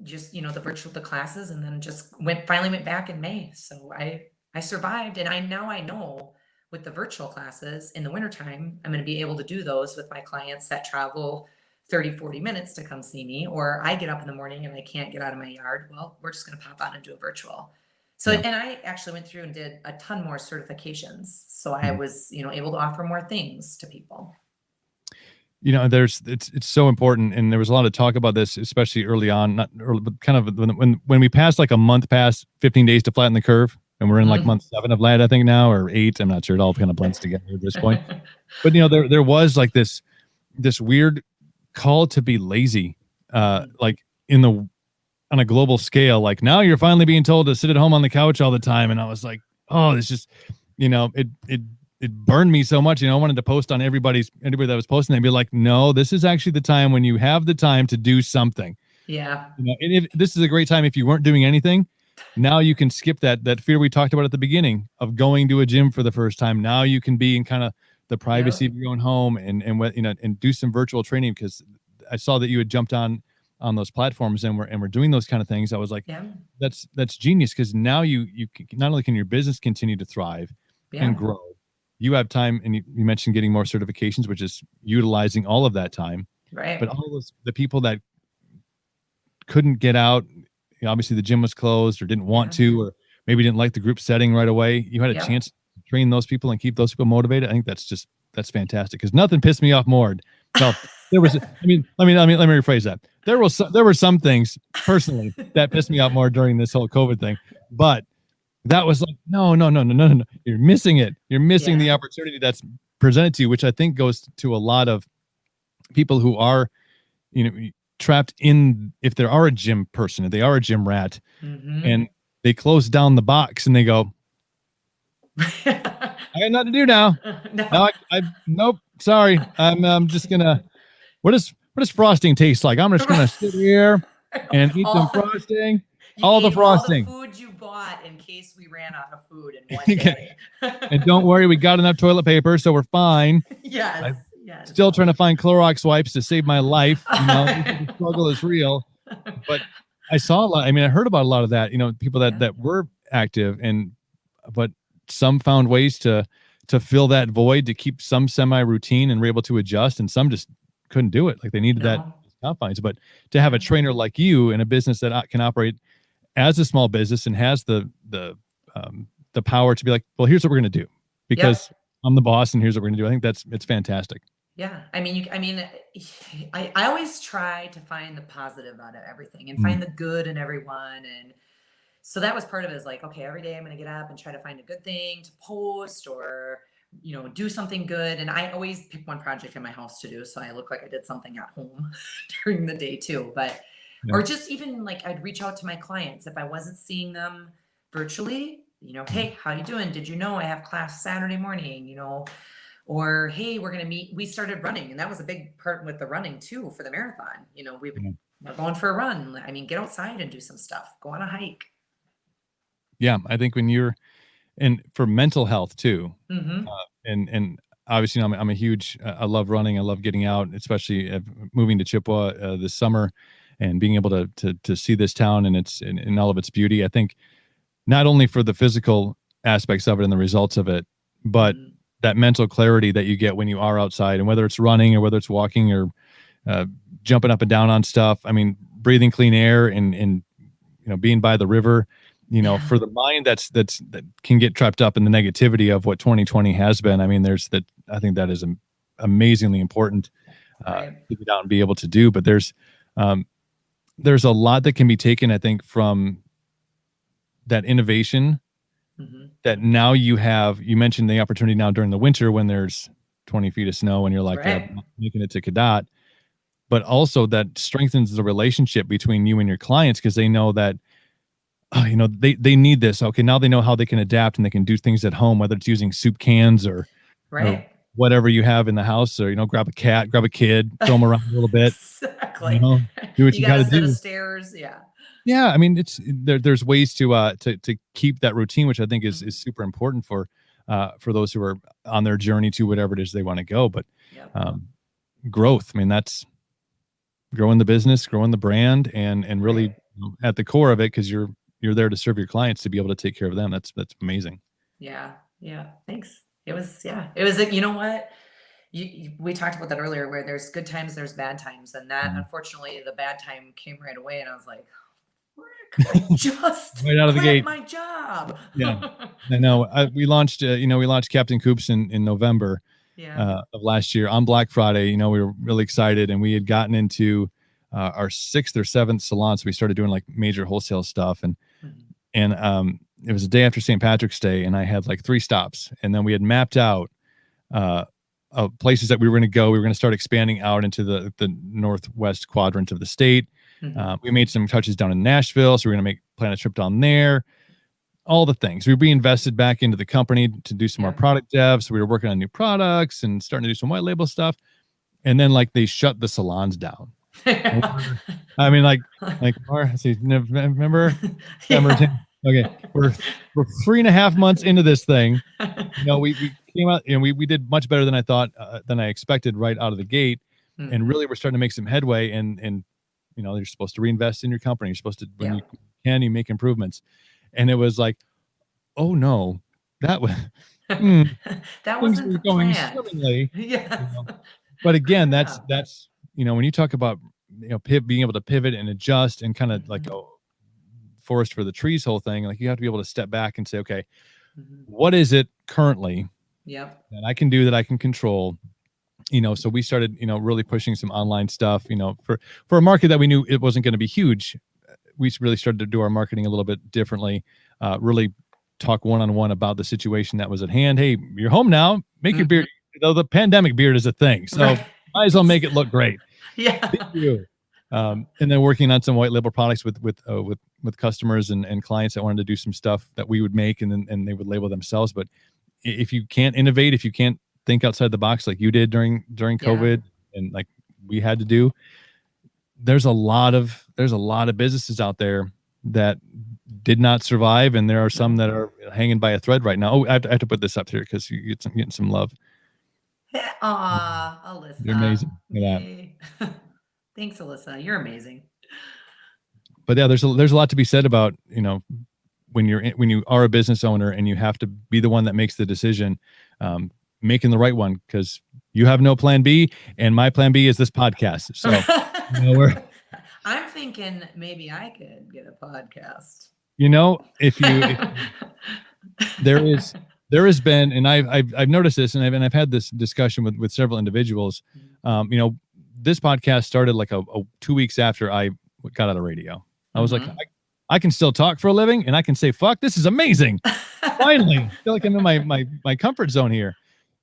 just, the the classes, and then just finally went back in May. So I survived. And I know with the virtual classes in the wintertime, I'm going to be able to do those with my clients that travel 30, 40 minutes to come see me, or I get up in the morning and I can't get out of my yard. Well, we're just going to pop on and do a virtual. So, Yeah. and I actually went through and did a ton more certifications. So I Mhm. was, able to offer more things to people. It's so important, and there was a lot of talk about this, especially early on, not early, but kind of when we passed like a month past 15 days to flatten the curve, and we're in like month 7 of that, I think now, or 8. I'm not sure. It all kind of blends together at this point. But there was like this weird call to be lazy, like on a global scale. Like now you're finally being told to sit at home on the couch all the time, and I was like, oh, it's just, it burned me so much. I wanted to post on anybody that was posting. They'd be like, no, this is actually the time when you have the time to do something. Yeah. And if this is a great time, if you weren't doing anything, now you can skip that fear we talked about at the beginning of going to a gym for the first time. Now you can be in kind of the privacy of your own home and do some virtual training, because I saw that you had jumped on those platforms and we're doing those kind of things. I was like, Yeah. that's genius, because now you not only can your business continue to thrive and grow, you have time, and you mentioned getting more certifications, which is utilizing all of that time. Right. But all those the people that couldn't get out, obviously the gym was closed or didn't want to, or maybe didn't like the group setting right away. You had a chance to train those people and keep those people motivated. I think that's fantastic, because nothing pissed me off more. Well, there was, let me rephrase that. There were some things personally that pissed me off more during this whole COVID thing, but that was like, no. You're missing it. You're missing the opportunity that's presented to you, which I think goes to a lot of people who are, trapped in, if they are a gym person, if they are a gym rat, and they close down the box and they go, I got nothing to do now. No. Now nope, sorry. I'm just gonna, what does frosting taste like? I'm just gonna sit here and eat some frosting. All the frosting. All the food you bought in case we ran out of food in one day. And don't worry, we got enough toilet paper, so we're fine. Yes. Still trying to find Clorox wipes to save my life. The struggle is real. But I saw a lot. I heard about a lot of that. People that were active, but some found ways to fill that void, to keep some semi routine, and were able to adjust, and some just couldn't do it. Like they needed that confines. But to have a trainer like you in a business that can operate as a small business and has the power to be like, well, here's what we're going to do, because I'm the boss, and here's what we're going to do. I think it's fantastic. Yeah. I always try to find the positive out of everything and find the good in everyone. And so that was part of it, is like, okay, every day I'm going to get up and try to find a good thing to post, or, do something good. And I always pick one project in my house to do, so I look like I did something at home during the day too. But, or just even like, I'd reach out to my clients if I wasn't seeing them virtually, hey, how you doing? Did you know I have class Saturday morning, or, hey, we're going to meet. We started running, and that was a big part with the running too, for the marathon. We're going for a run. Get outside and do some stuff, go on a hike. Yeah. I think and for mental health too. And obviously, I'm a huge, I love running. I love getting out, especially moving to Chippewa this summer and being able to see this town and in all of its beauty. I think not only for the physical aspects of it and the results of it, but that mental clarity that you get when you are outside, and whether it's running or whether it's walking or jumping up and down on stuff. Breathing clean air and being by the river, for the mind that can get trapped up in the negativity of what 2020 has been. I think that is amazingly important to get out and be able to do. But there's a lot that can be taken, I think, from that innovation that now you mentioned the opportunity now during the winter when there's 20 feet of snow and you're like Right. making it to Cadott. But also that strengthens the relationship between you and your clients because they know that, oh, they need this. Okay, now they know how they can adapt and they can do things at home, whether it's using soup cans or Right. whatever you have in the house, or grab a cat, grab a kid, throw them around a little bit, Exactly. do what You you got got a to set of do. stairs. Yeah. Yeah, I mean, there's ways to keep that routine, which I think is Mhm. super important for those who are on their journey to whatever it is they want to go. But Yep. um, growth, I mean, that's growing the business, growing the brand, and really Right. at the core of it, because you're there to serve your clients to be able to take care of them. That's amazing. Yeah. Yeah. Thanks. It was, yeah. It was, you know what? We talked about that earlier where there's good times, there's bad times. And that, Mhm. unfortunately, the bad time came right away. And I was like, frick, I just Right out of the quit gate. my job. Yeah, I know. We launched Captain Coops in November Yeah. of last year on Black Friday. We were really excited, and we had gotten into our sixth or seventh salon, so we started doing like major wholesale stuff, Mhm. and it was the day after St. Patrick's Day, and I had like 3 stops, and then we had mapped out uh, places that we were going to go. We were going to start expanding out into the northwest quadrant of the state. Mhm. We made some touches down in Nashville, so we're going to plan a trip down there. All the things we reinvested back into the company to do some more Yeah. product dev. So we were working on new products and starting to do some white label stuff. And then like they shut the salons down. And I mean, like see, remember, December Yeah. 10th. Okay, we're 3.5 months into this thing. We came out and we did much better than I thought, than I expected right out of the gate, and Mhm. really we're starting to make some headway. And you're supposed to reinvest in your company. You're supposed to, when you Yep. can, you make improvements. And it was like, oh no, that was hmm, That things wasn't were the going plan. swimmingly. Yes. You know, but again, that's Yeah. that's when you talk about being able to pivot and adjust and kind of like Mhm. a forest for the trees whole thing, like you have to be able to step back and say, okay, Mhm. what is it currently Yep. that I can do, that I can control? So we started really pushing some online stuff, for a market that we knew it wasn't going to be huge. We really started to do our marketing a little bit differently, really talk one-on-one about the situation that was at hand. Hey, you're home now, make your Mhm. beard. The pandemic beard is a thing, so Right. might as well make it look great. Yeah. Thank you. And then working on some white label products with customers and clients that wanted to do some stuff that we would make, and they would label themselves. But if you can't innovate, if you can't think outside the box like you did during Yeah. COVID, and like we had to do, there's a lot of businesses out there that did not survive, and there are some No. that are hanging by a thread right now. Oh, I have to put this up here because you getting some love. Aw, You're Alyssa. amazing for that. Yay. Thanks, Alyssa. You're amazing. But yeah, there's a lot to be said about when you are a business owner and you have to be the one that makes the decision, um, making the right one, because you have no plan B, and my plan B is this podcast. So we're I'm thinking maybe I could get a podcast. if there is there has been, and I've noticed this, and I've had this discussion with several individuals. This podcast started like a 2 weeks after I got out of radio. I was like, Mhm. I can still talk for a living, and I can say fuck. This is amazing. Finally, I feel like I'm in my comfort zone here.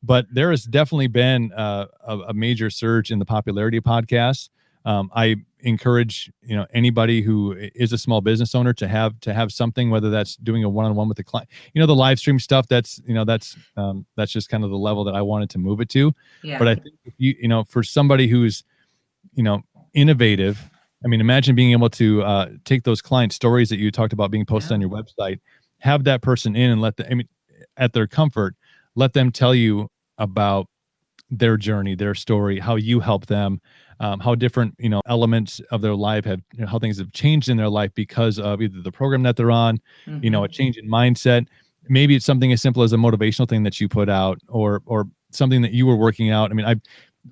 But there has definitely been a major surge in the popularity of podcasts. I encourage anybody who is a small business owner to have something, whether that's doing a one-on-one with a client. The live stream stuff, that's just kind of the level that I wanted to move it to. But Yeah. I think if for somebody who's you know innovative, I mean, imagine being able to take those client stories that you talked about being posted on Yeah. your website, have that person in and let them, I mean, at their comfort, let them tell you about their journey, their story, how you help them, how different elements of their life have, how things have changed in their life because of either the program that they're on, a Mhm. change in mindset. Maybe it's something as simple as a motivational thing that you put out, or something that you were working out. I mean,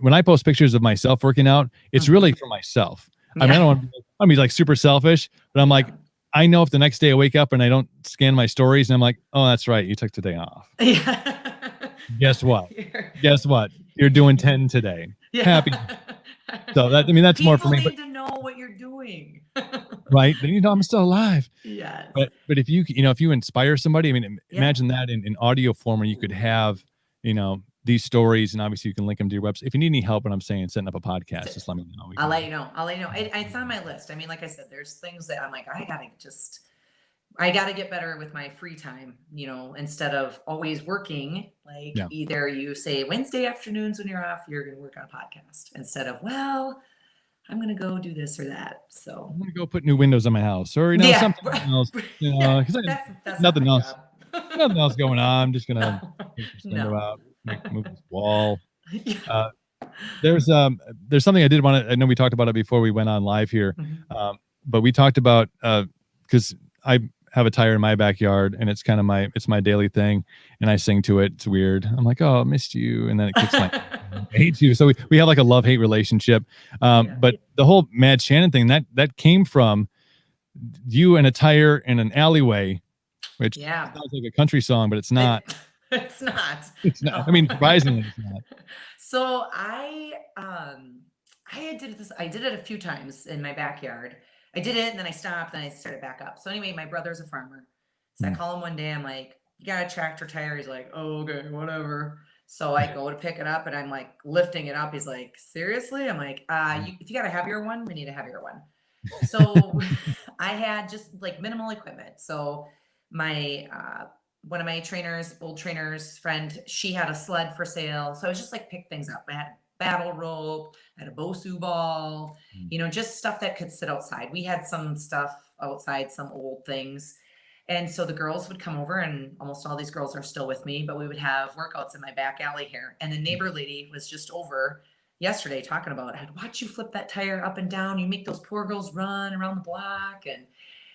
when I post pictures of myself working out, it's really Mhm. for myself. I mean, I Yeah. don't want to be like super selfish, but I'm like, Yeah. I know if the next day I wake up and I don't scan my stories and I'm like, oh, that's right, you took today off. Yeah. Guess what? You're Guess what? You're doing 10 today. Happy. yeah. So that, I mean, that's more for People me, but need to know what you're doing. right. Then I'm still alive. Yes. But if you inspire somebody, I mean, Yeah. imagine that in audio form where you could have, you know, these stories, and obviously you can link them to your website. If you need any help, when I'm saying setting up a podcast, just let me know. I'll let you know. It's on my list. I mean, like I said, there's things that I'm like, I gotta get better with my free time, instead of always working. Like either you say Wednesday afternoons when you're off, you're going to work on a podcast instead of, well, I'm going to go do this or that. So I'm going to go put new windows on my house, or, something else, because that's nothing not my else, job. nothing else going on. I'm just going to take this window No. out, move this wall. There's something I did want to, I know we talked about it before we went on live here. But we talked about, cause I have a tire in my backyard, and it's kind of it's my daily thing. And I sing to it. It's weird. I'm like, oh, I missed you. And then it kicks my, I hate you. So we have like a love-hate relationship. But the whole Mad Shannon thing, that came from you and a tire in an alleyway, which sounds like a country song, but it's not. It's not. It's not. I mean, surprisingly, it's not. So I did it a few times in my backyard. I did it and then I stopped and I started back up. So anyway, my brother's a farmer. So I call him one day. I'm like, you got a tractor tire? He's like, oh, okay, whatever. So I go to pick it up and I'm like lifting it up. He's like, seriously? I'm like, if you got a heavier one, we need a heavier one. So I had just like minimal equipment. So my, one of my old trainers friend, she had a sled for sale. So I was just like, pick things up. I had battle rope, I had a Bosu ball, just stuff that could sit outside. We had some stuff outside, some old things. And so the girls would come over, and almost all these girls are still with me, but we would have workouts in my back alley here. And the neighbor lady was just over yesterday talking about, I'd watch you flip that tire up and down. You make those poor girls run around the block. And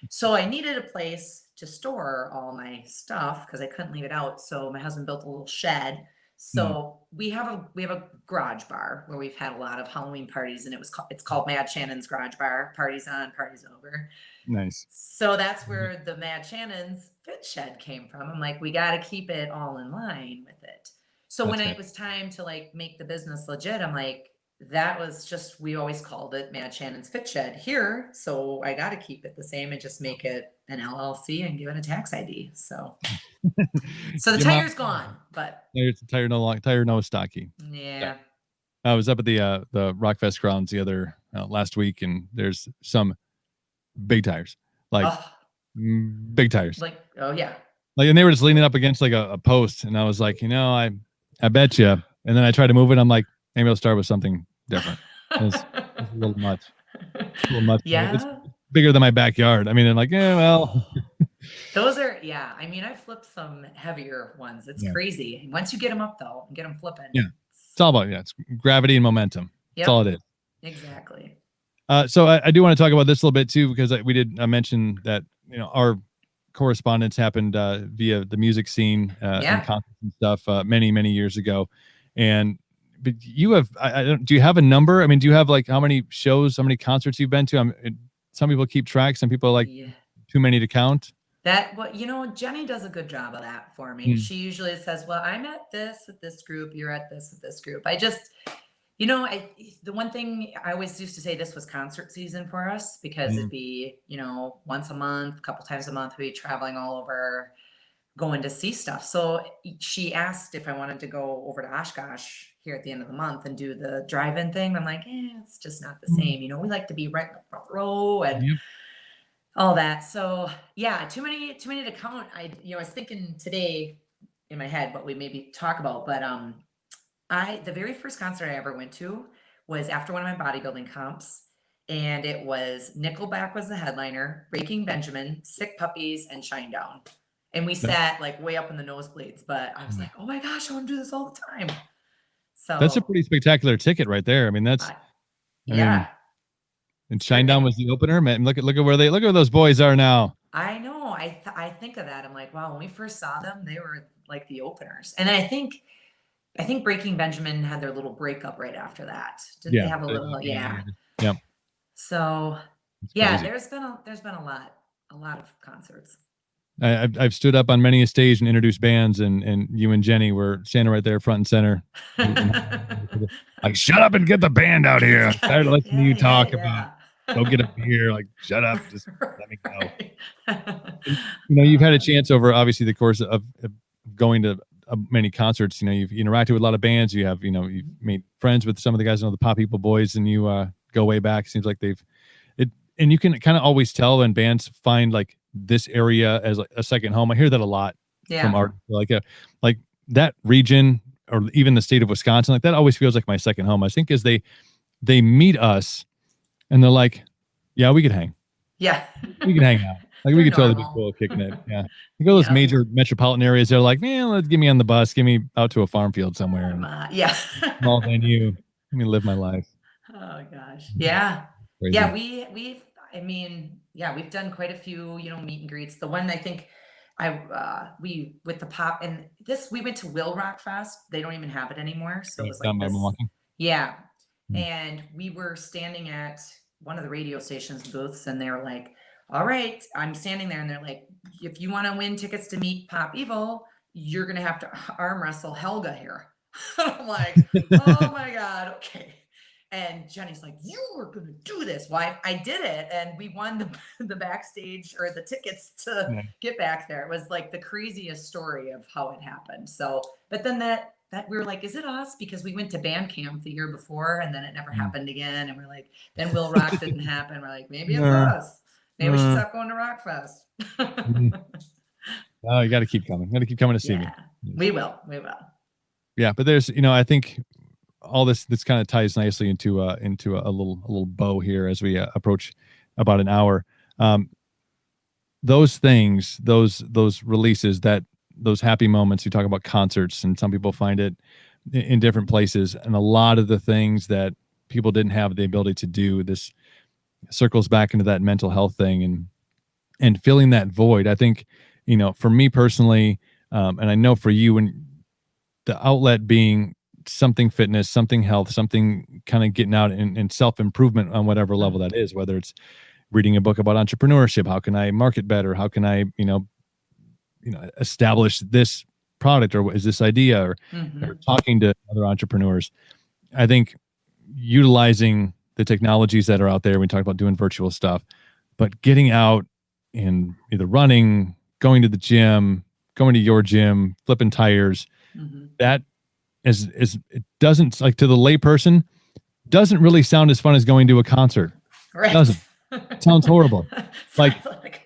so I needed a place to store all my stuff because I couldn't leave it out. So my husband built a little shed. So we have a garage bar where we've had a lot of Halloween parties, and it's called Mad Shannon's Garage Bar. Parties on, parties over. Nice. So that's where the Mad Shannon's Fit Shed came from. I'm like, we got to keep it all in line with it. So when it was time to like make the business legit, I'm like, that was just, we always called it Mad Shannon's Fit Shed here. So I got to keep it the same and just make it an LLC and give it a tax ID. So the tire's gone, but tire no stocky. Yeah. I was up at the Rockfest grounds the other last week, and there's some big tires, like big tires. Like, oh yeah. Like, and they were just leaning up against like a post, and I was like, I bet you. And then I tried to move it. I'm like, maybe I'll start with something different. It's a little much. Yeah. It's bigger than my backyard. I mean, I'm like, well. Those are, I mean, I flipped some heavier ones. It's crazy. Once you get them up though, and get them flipping. Yeah. It's all about, it's gravity and momentum. That's all it is. Exactly. So I do want to talk about this a little bit too, because we did mention that, our correspondence happened via the music scene and concerts and stuff many, many years ago. But you have, do you have a number? I mean, do you have like how many shows, how many concerts you've been to? Some people keep track. Some people are like too many to count. Jenny does a good job of that for me. She usually says, well, I'm at this with this group. You're at this with this group. I just, the one thing I always used to say, this was concert season for us, because it'd be, once a month, a couple times a month, we'd be traveling all over, going to see stuff. So she asked if I wanted to go over to Oshkosh here at the end of the month and do the drive-in thing. I'm like, it's just not the same. We like to be right in the front row and all that. So too many to count. I was thinking today in my head what we maybe talk about, but the very first concert I ever went to was after one of my bodybuilding comps, and it was Nickelback was the headliner, Breaking Benjamin, Sick Puppies, and Shinedown. And we sat like way up in the nosebleeds, but I was like, oh my gosh, I want to do this all the time. So that's a pretty spectacular ticket right there. I mean, that's and Shinedown was the opener. Man, look at where those boys are now. I know. I think of that. I'm like, wow, when we first saw them, they were like the openers. And then I think Breaking Benjamin had their little breakup right after that. Did they have a little? Yeah. So there's been a lot of concerts. I've stood up on many a stage and introduced bands, and you and Jenny were standing right there front and center. Like, shut up and get the band out here. I'm tired of listening to you talk about go get a beer. Like, shut up, just let me go. And, you've had a chance over obviously the course of going to many concerts, you've interacted with a lot of bands. You have, you've made friends with some of the guys, the Pop People Boys, and you go way back. Seems like and you can kind of always tell when bands find like this area as like a second home. I hear that a lot from art, like that region or even the state of Wisconsin, like that always feels like my second home. I think as they meet us and they're like, yeah, we could hang. Yeah. We can hang out. Like we could totally be cool kicking it. Yeah. You go to those major metropolitan areas, they're like, man, let's get me on the bus, get me out to a farm field somewhere. Yeah. Small venue. Let me live my life. Oh gosh. Yeah. Crazy. Yeah. We've done quite a few, meet and greets. The one I think we with the pop and we went to Will Rock Fest. They don't even have it anymore. So it was like this. Yeah. And we were standing at one of the radio stations booths and they were like, all right, I'm standing there and they're like, if you want to win tickets to meet Pop Evil, you're going to have to arm wrestle Helga here. I'm like, oh my God. Okay. And Jenny's like, you were going to do this. Well, I did it. And we won the backstage or the tickets to get back there. It was like the craziest story of how it happened. So, but then that we were like, is it us? Because we went to band camp the year before and then it never happened again. And we're like, then Will Rock didn't happen. We're like, maybe it's us. Maybe we should stop going to Rock Fest. Oh, you got to keep coming. Got to keep coming to see me. We will. Yeah, but there's, I think all this kind of ties nicely into a little bow here as we approach about an hour. Those things, those releases, those happy moments. You talk about concerts, and some people find it in different places, and a lot of the things that people didn't have the ability to do. This circles back into that mental health thing and filling that void. I think, for me personally, and I know for you, and the outlet being something fitness, something health, something kind of getting out and self-improvement on whatever level that is, whether it's reading a book about entrepreneurship, how can I market better? How can I, establish this product or what is this idea or talking to other entrepreneurs. I think utilizing the technologies that are out there, we talk about doing virtual stuff, but getting out and either running, going to the gym, going to your gym, flipping tires, that is it doesn't, like, to the layperson, doesn't really sound as fun as going to a concert. Right. Doesn't. It sounds horrible. Like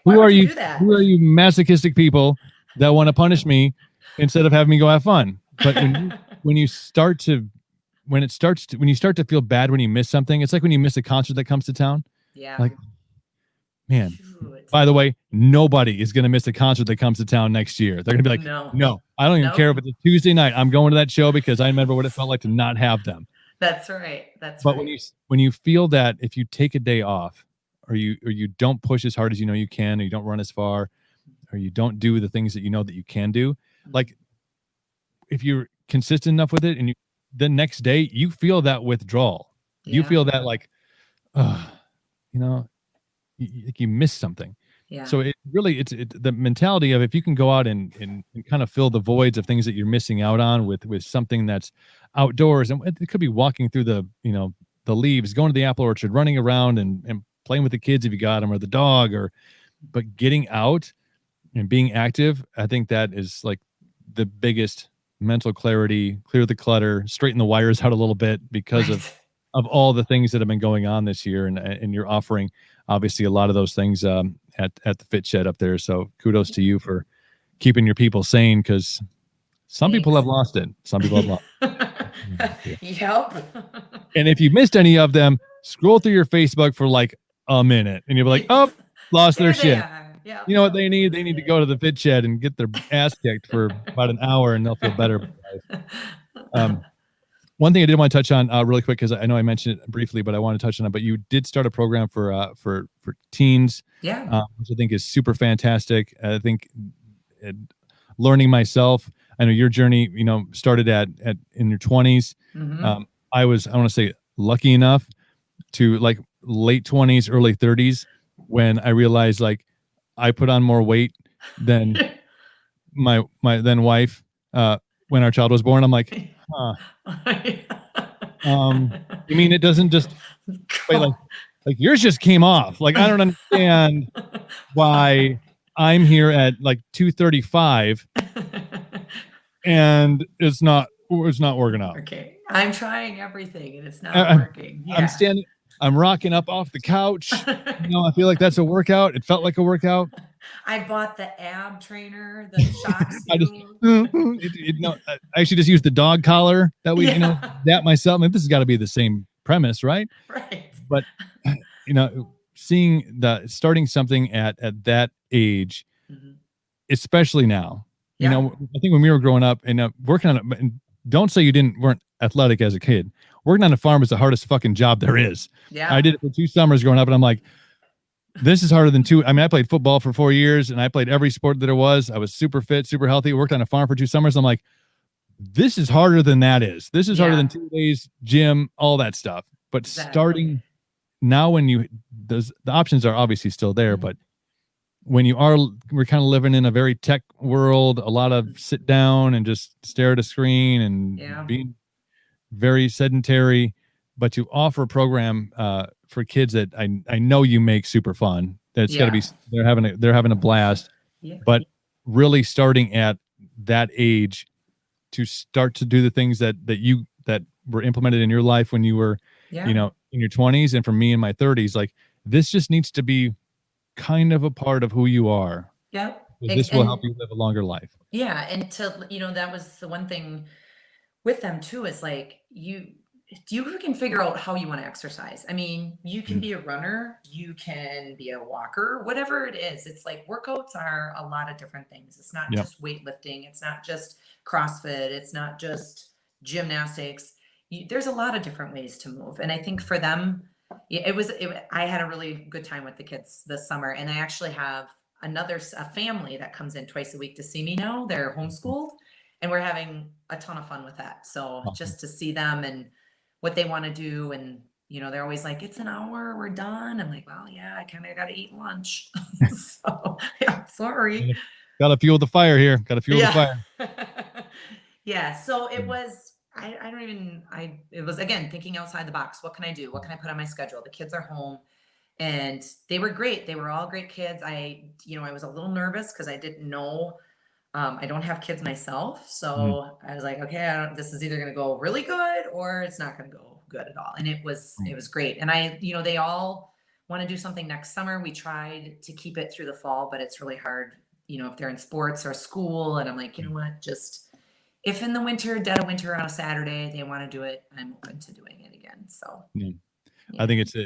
who are you masochistic people that want to punish me instead of having me go have fun? But when you start to feel bad when you miss something, it's like when you miss a concert that comes to town. Yeah. Like, man, by the way, nobody is going to miss a concert that comes to town next year. They're going to be like, no, I don't even care if it's a Tuesday night. I'm going to that show because I remember what it felt like to not have them. That's right. But when you feel that if you take a day off or you don't push as hard as you can, or you don't run as far, or you don't do the things that that you can do, like if you're consistent enough with it and the next day you feel that withdrawal, you feel that like, you missed something. Yeah. So it really, it's the mentality of, if you can go out and kind of fill the voids of things that you're missing out on with something that's outdoors, and it could be walking through the leaves, going to the apple orchard, running around and playing with the kids if you got them, or the dog, but getting out and being active. I think that is like the biggest mental clarity, clear the clutter, straighten the wires out a little bit because of all the things that have been going on this year. And you're offering obviously a lot of those things at the Fit Shed up there. So kudos to you for keeping your people sane, because some people have lost it. Some people have lost it. Yep. And if you missed any of them, scroll through your Facebook for like a minute and you'll be like, oh, lost their shit. Yep. You know what they need? They need to go to the Fit Shed and get their ass kicked for about an hour and they'll feel better. One thing I did want to touch on really quick, because I know I mentioned it briefly, but I want to touch on it. But you did start a program for teens, which I think is super fantastic. I think learning myself, I know your journey, started in your 20s. I want to say lucky enough to like late 20s, early 30s, when I realized like I put on more weight than my then wife when our child was born. I'm like, huh. You mean it doesn't just wait, like yours just came off? Like, I don't understand why I'm here at like 235 and it's not working out. Okay. I'm trying everything and it's not I'm working. I'm Yeah. standing, I'm rocking up off the couch. I feel like that's a workout. It felt like a workout. I bought the ab trainer that shocks I just, you. I actually just used the dog collar that we, Yeah. that myself. I mean, this has got to be the same premise, right? Right. But, starting something at that age, Mhm. especially now, Yeah. I think when we were growing up and working on it, and don't say you weren't athletic as a kid. Working on a farm is the hardest fucking job there is. I Yeah. did it for 2 summers growing up, and I'm like, this is harder than two. I mean, I played football for 4 years and I played every sport that there was. I was super fit, super healthy, worked on a farm for 2 summers. I'm like, this is harder than that is. This is harder than Yeah. 2 days, gym, all that stuff. But Exactly. starting now, when the options are obviously still there, Mhm. but when we're kind of living in a very tech world, a lot of sit down and just stare at a screen and Yeah. being very sedentary, but to offer a program for kids that I know you make super fun. That's got to Yeah. be, they're having a blast, Yeah. but really starting at that age to start to do the things that were implemented in your life when you were, Yeah. in your 20s, and for me in my 30s, like this just needs to be kind of a part of who you are, Yeah. because this will help you live a longer life. Yeah. And that was the one thing with them too, is like you can figure out how you want to exercise. I mean, you can Mm. be a runner, you can be a walker, whatever it is. It's like workouts are a lot of different things. It's not Yep. just weightlifting, it's not just CrossFit, it's not just gymnastics. There's a lot of different ways to move. And I think for them, yeah, I had a really good time with the kids this summer. And I actually have a family that comes in twice a week to see me now. They're homeschooled and we're having a ton of fun with that. So Awesome. just to see them and what they want to do, and they're always like, "It's an hour, we're done." I'm like, "Well, yeah, I kind of got to eat lunch." So yeah, sorry. Gotta fuel the fire here. Gotta fuel the Yeah. fire. Yeah. So it Mm. was. I don't even. It was again thinking outside the box. What can I do? What can I put on my schedule? The kids are home, and they were great. They were all great kids. I was a little nervous because I didn't know. I don't have kids myself, Mm. so I was like, okay, this is either going to go really good or it's not going to go good at all. And it was great. And they all want to do something next summer. We tried to keep it through the fall, but it's really hard, if they're in sports or school. And I'm like, you know what, just if in the winter, dead of winter on a Saturday, they want to do it, I'm open to doing it again. So Yeah. I yeah, think it's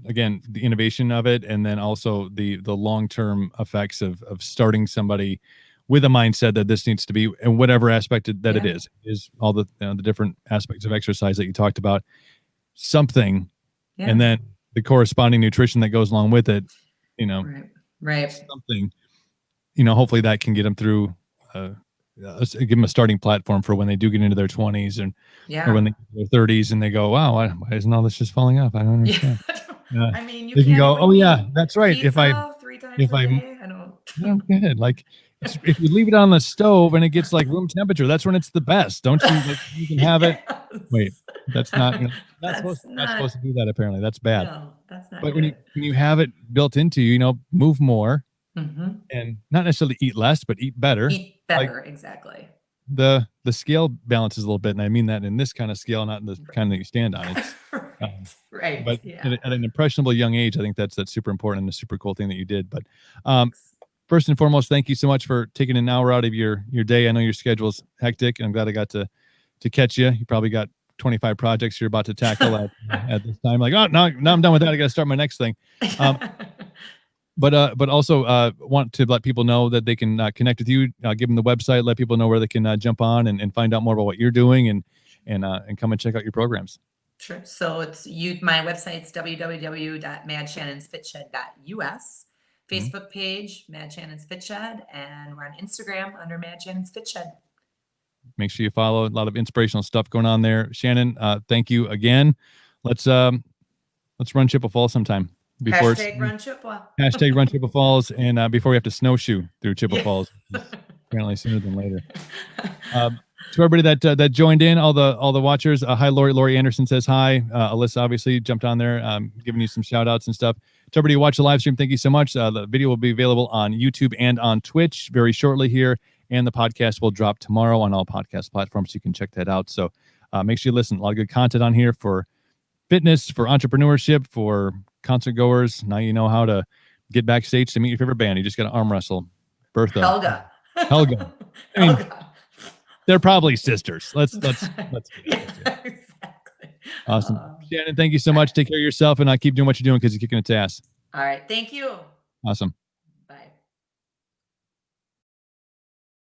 again the innovation of it, and then also the long term effects of starting somebody with a mindset that this needs to be, and whatever aspect that it yeah, is all the different aspects of exercise that you talked about, something, and yeah, then the corresponding nutrition that goes along with it, you know, right, right, something, hopefully that can get them through. Give them a starting platform for when they do get into their 20s, or when yeah, they get to their 30s and they go, wow, why isn't all this just falling off? I don't yeah. understand. Uh, I mean, you they can can't go, oh only yeah, eat that's right. pizza 3 times If a I, day. I don't. go ahead. Like, if you leave it on the stove and it gets like room temperature, that's when it's the best. Don't you? Like, you can have it. Wait, Yes. that's not, That's not not. supposed to do that. Apparently, that's bad. No, that's not But when good. you have it built into you, move more, Hmm. and not necessarily eat less, but eat better. Eat Like, better, exactly. the scale balances a little bit, and I mean that in this kind of scale, not in the kind that you stand on. It's Right, right, but yeah. at an impressionable young age, I think that's super important and a super cool thing that you did. But Thanks. first and foremost, thank you so much for taking an hour out of your day. I know your schedule's hectic, and I'm glad I got to catch you. You probably got 25 projects you're about to tackle at this time. Like, oh, no, I'm done with that. I got to start my next thing. Um, but also want to let people know that they can connect with you, give them the website, let people know where they can jump on and find out more about what you're doing, and come and check out your programs. Sure. So my website's www.madshannonsfitshed.us. Mhm. Facebook page, Mad Shannon's Fit Shed, and we're on Instagram under Mad Shannon's Fit Shed. Make sure you follow. A lot of inspirational stuff going on there. Shannon, thank you again. Let's run Chippewa Falls sometime before it's Hashtag run Chippewa. hashtag run Chippewa Falls, and before we have to snowshoe through Chippewa Yeah. Falls, apparently sooner than later. To everybody that joined in, all the watchers, hi Lori. Lori Anderson says hi. Alyssa obviously jumped on there, giving you some shout outs and stuff. To everybody who watched the live stream, thank you so much. The video will be available on YouTube and on Twitch very shortly here. and the podcast will drop tomorrow on all podcast platforms. You can check that out. So make sure you listen. A lot of good content on here for fitness, for entrepreneurship, for concert goers. Now you know how to get backstage to meet your favorite band. You just got to arm wrestle Bertha. Helga. I mean, Helga. they're probably sisters. Let's Yeah, exactly. Awesome. Shannon, thank you so much. Take care of yourself and keep doing what you're doing because you're kicking its ass. All right. Thank you. Awesome.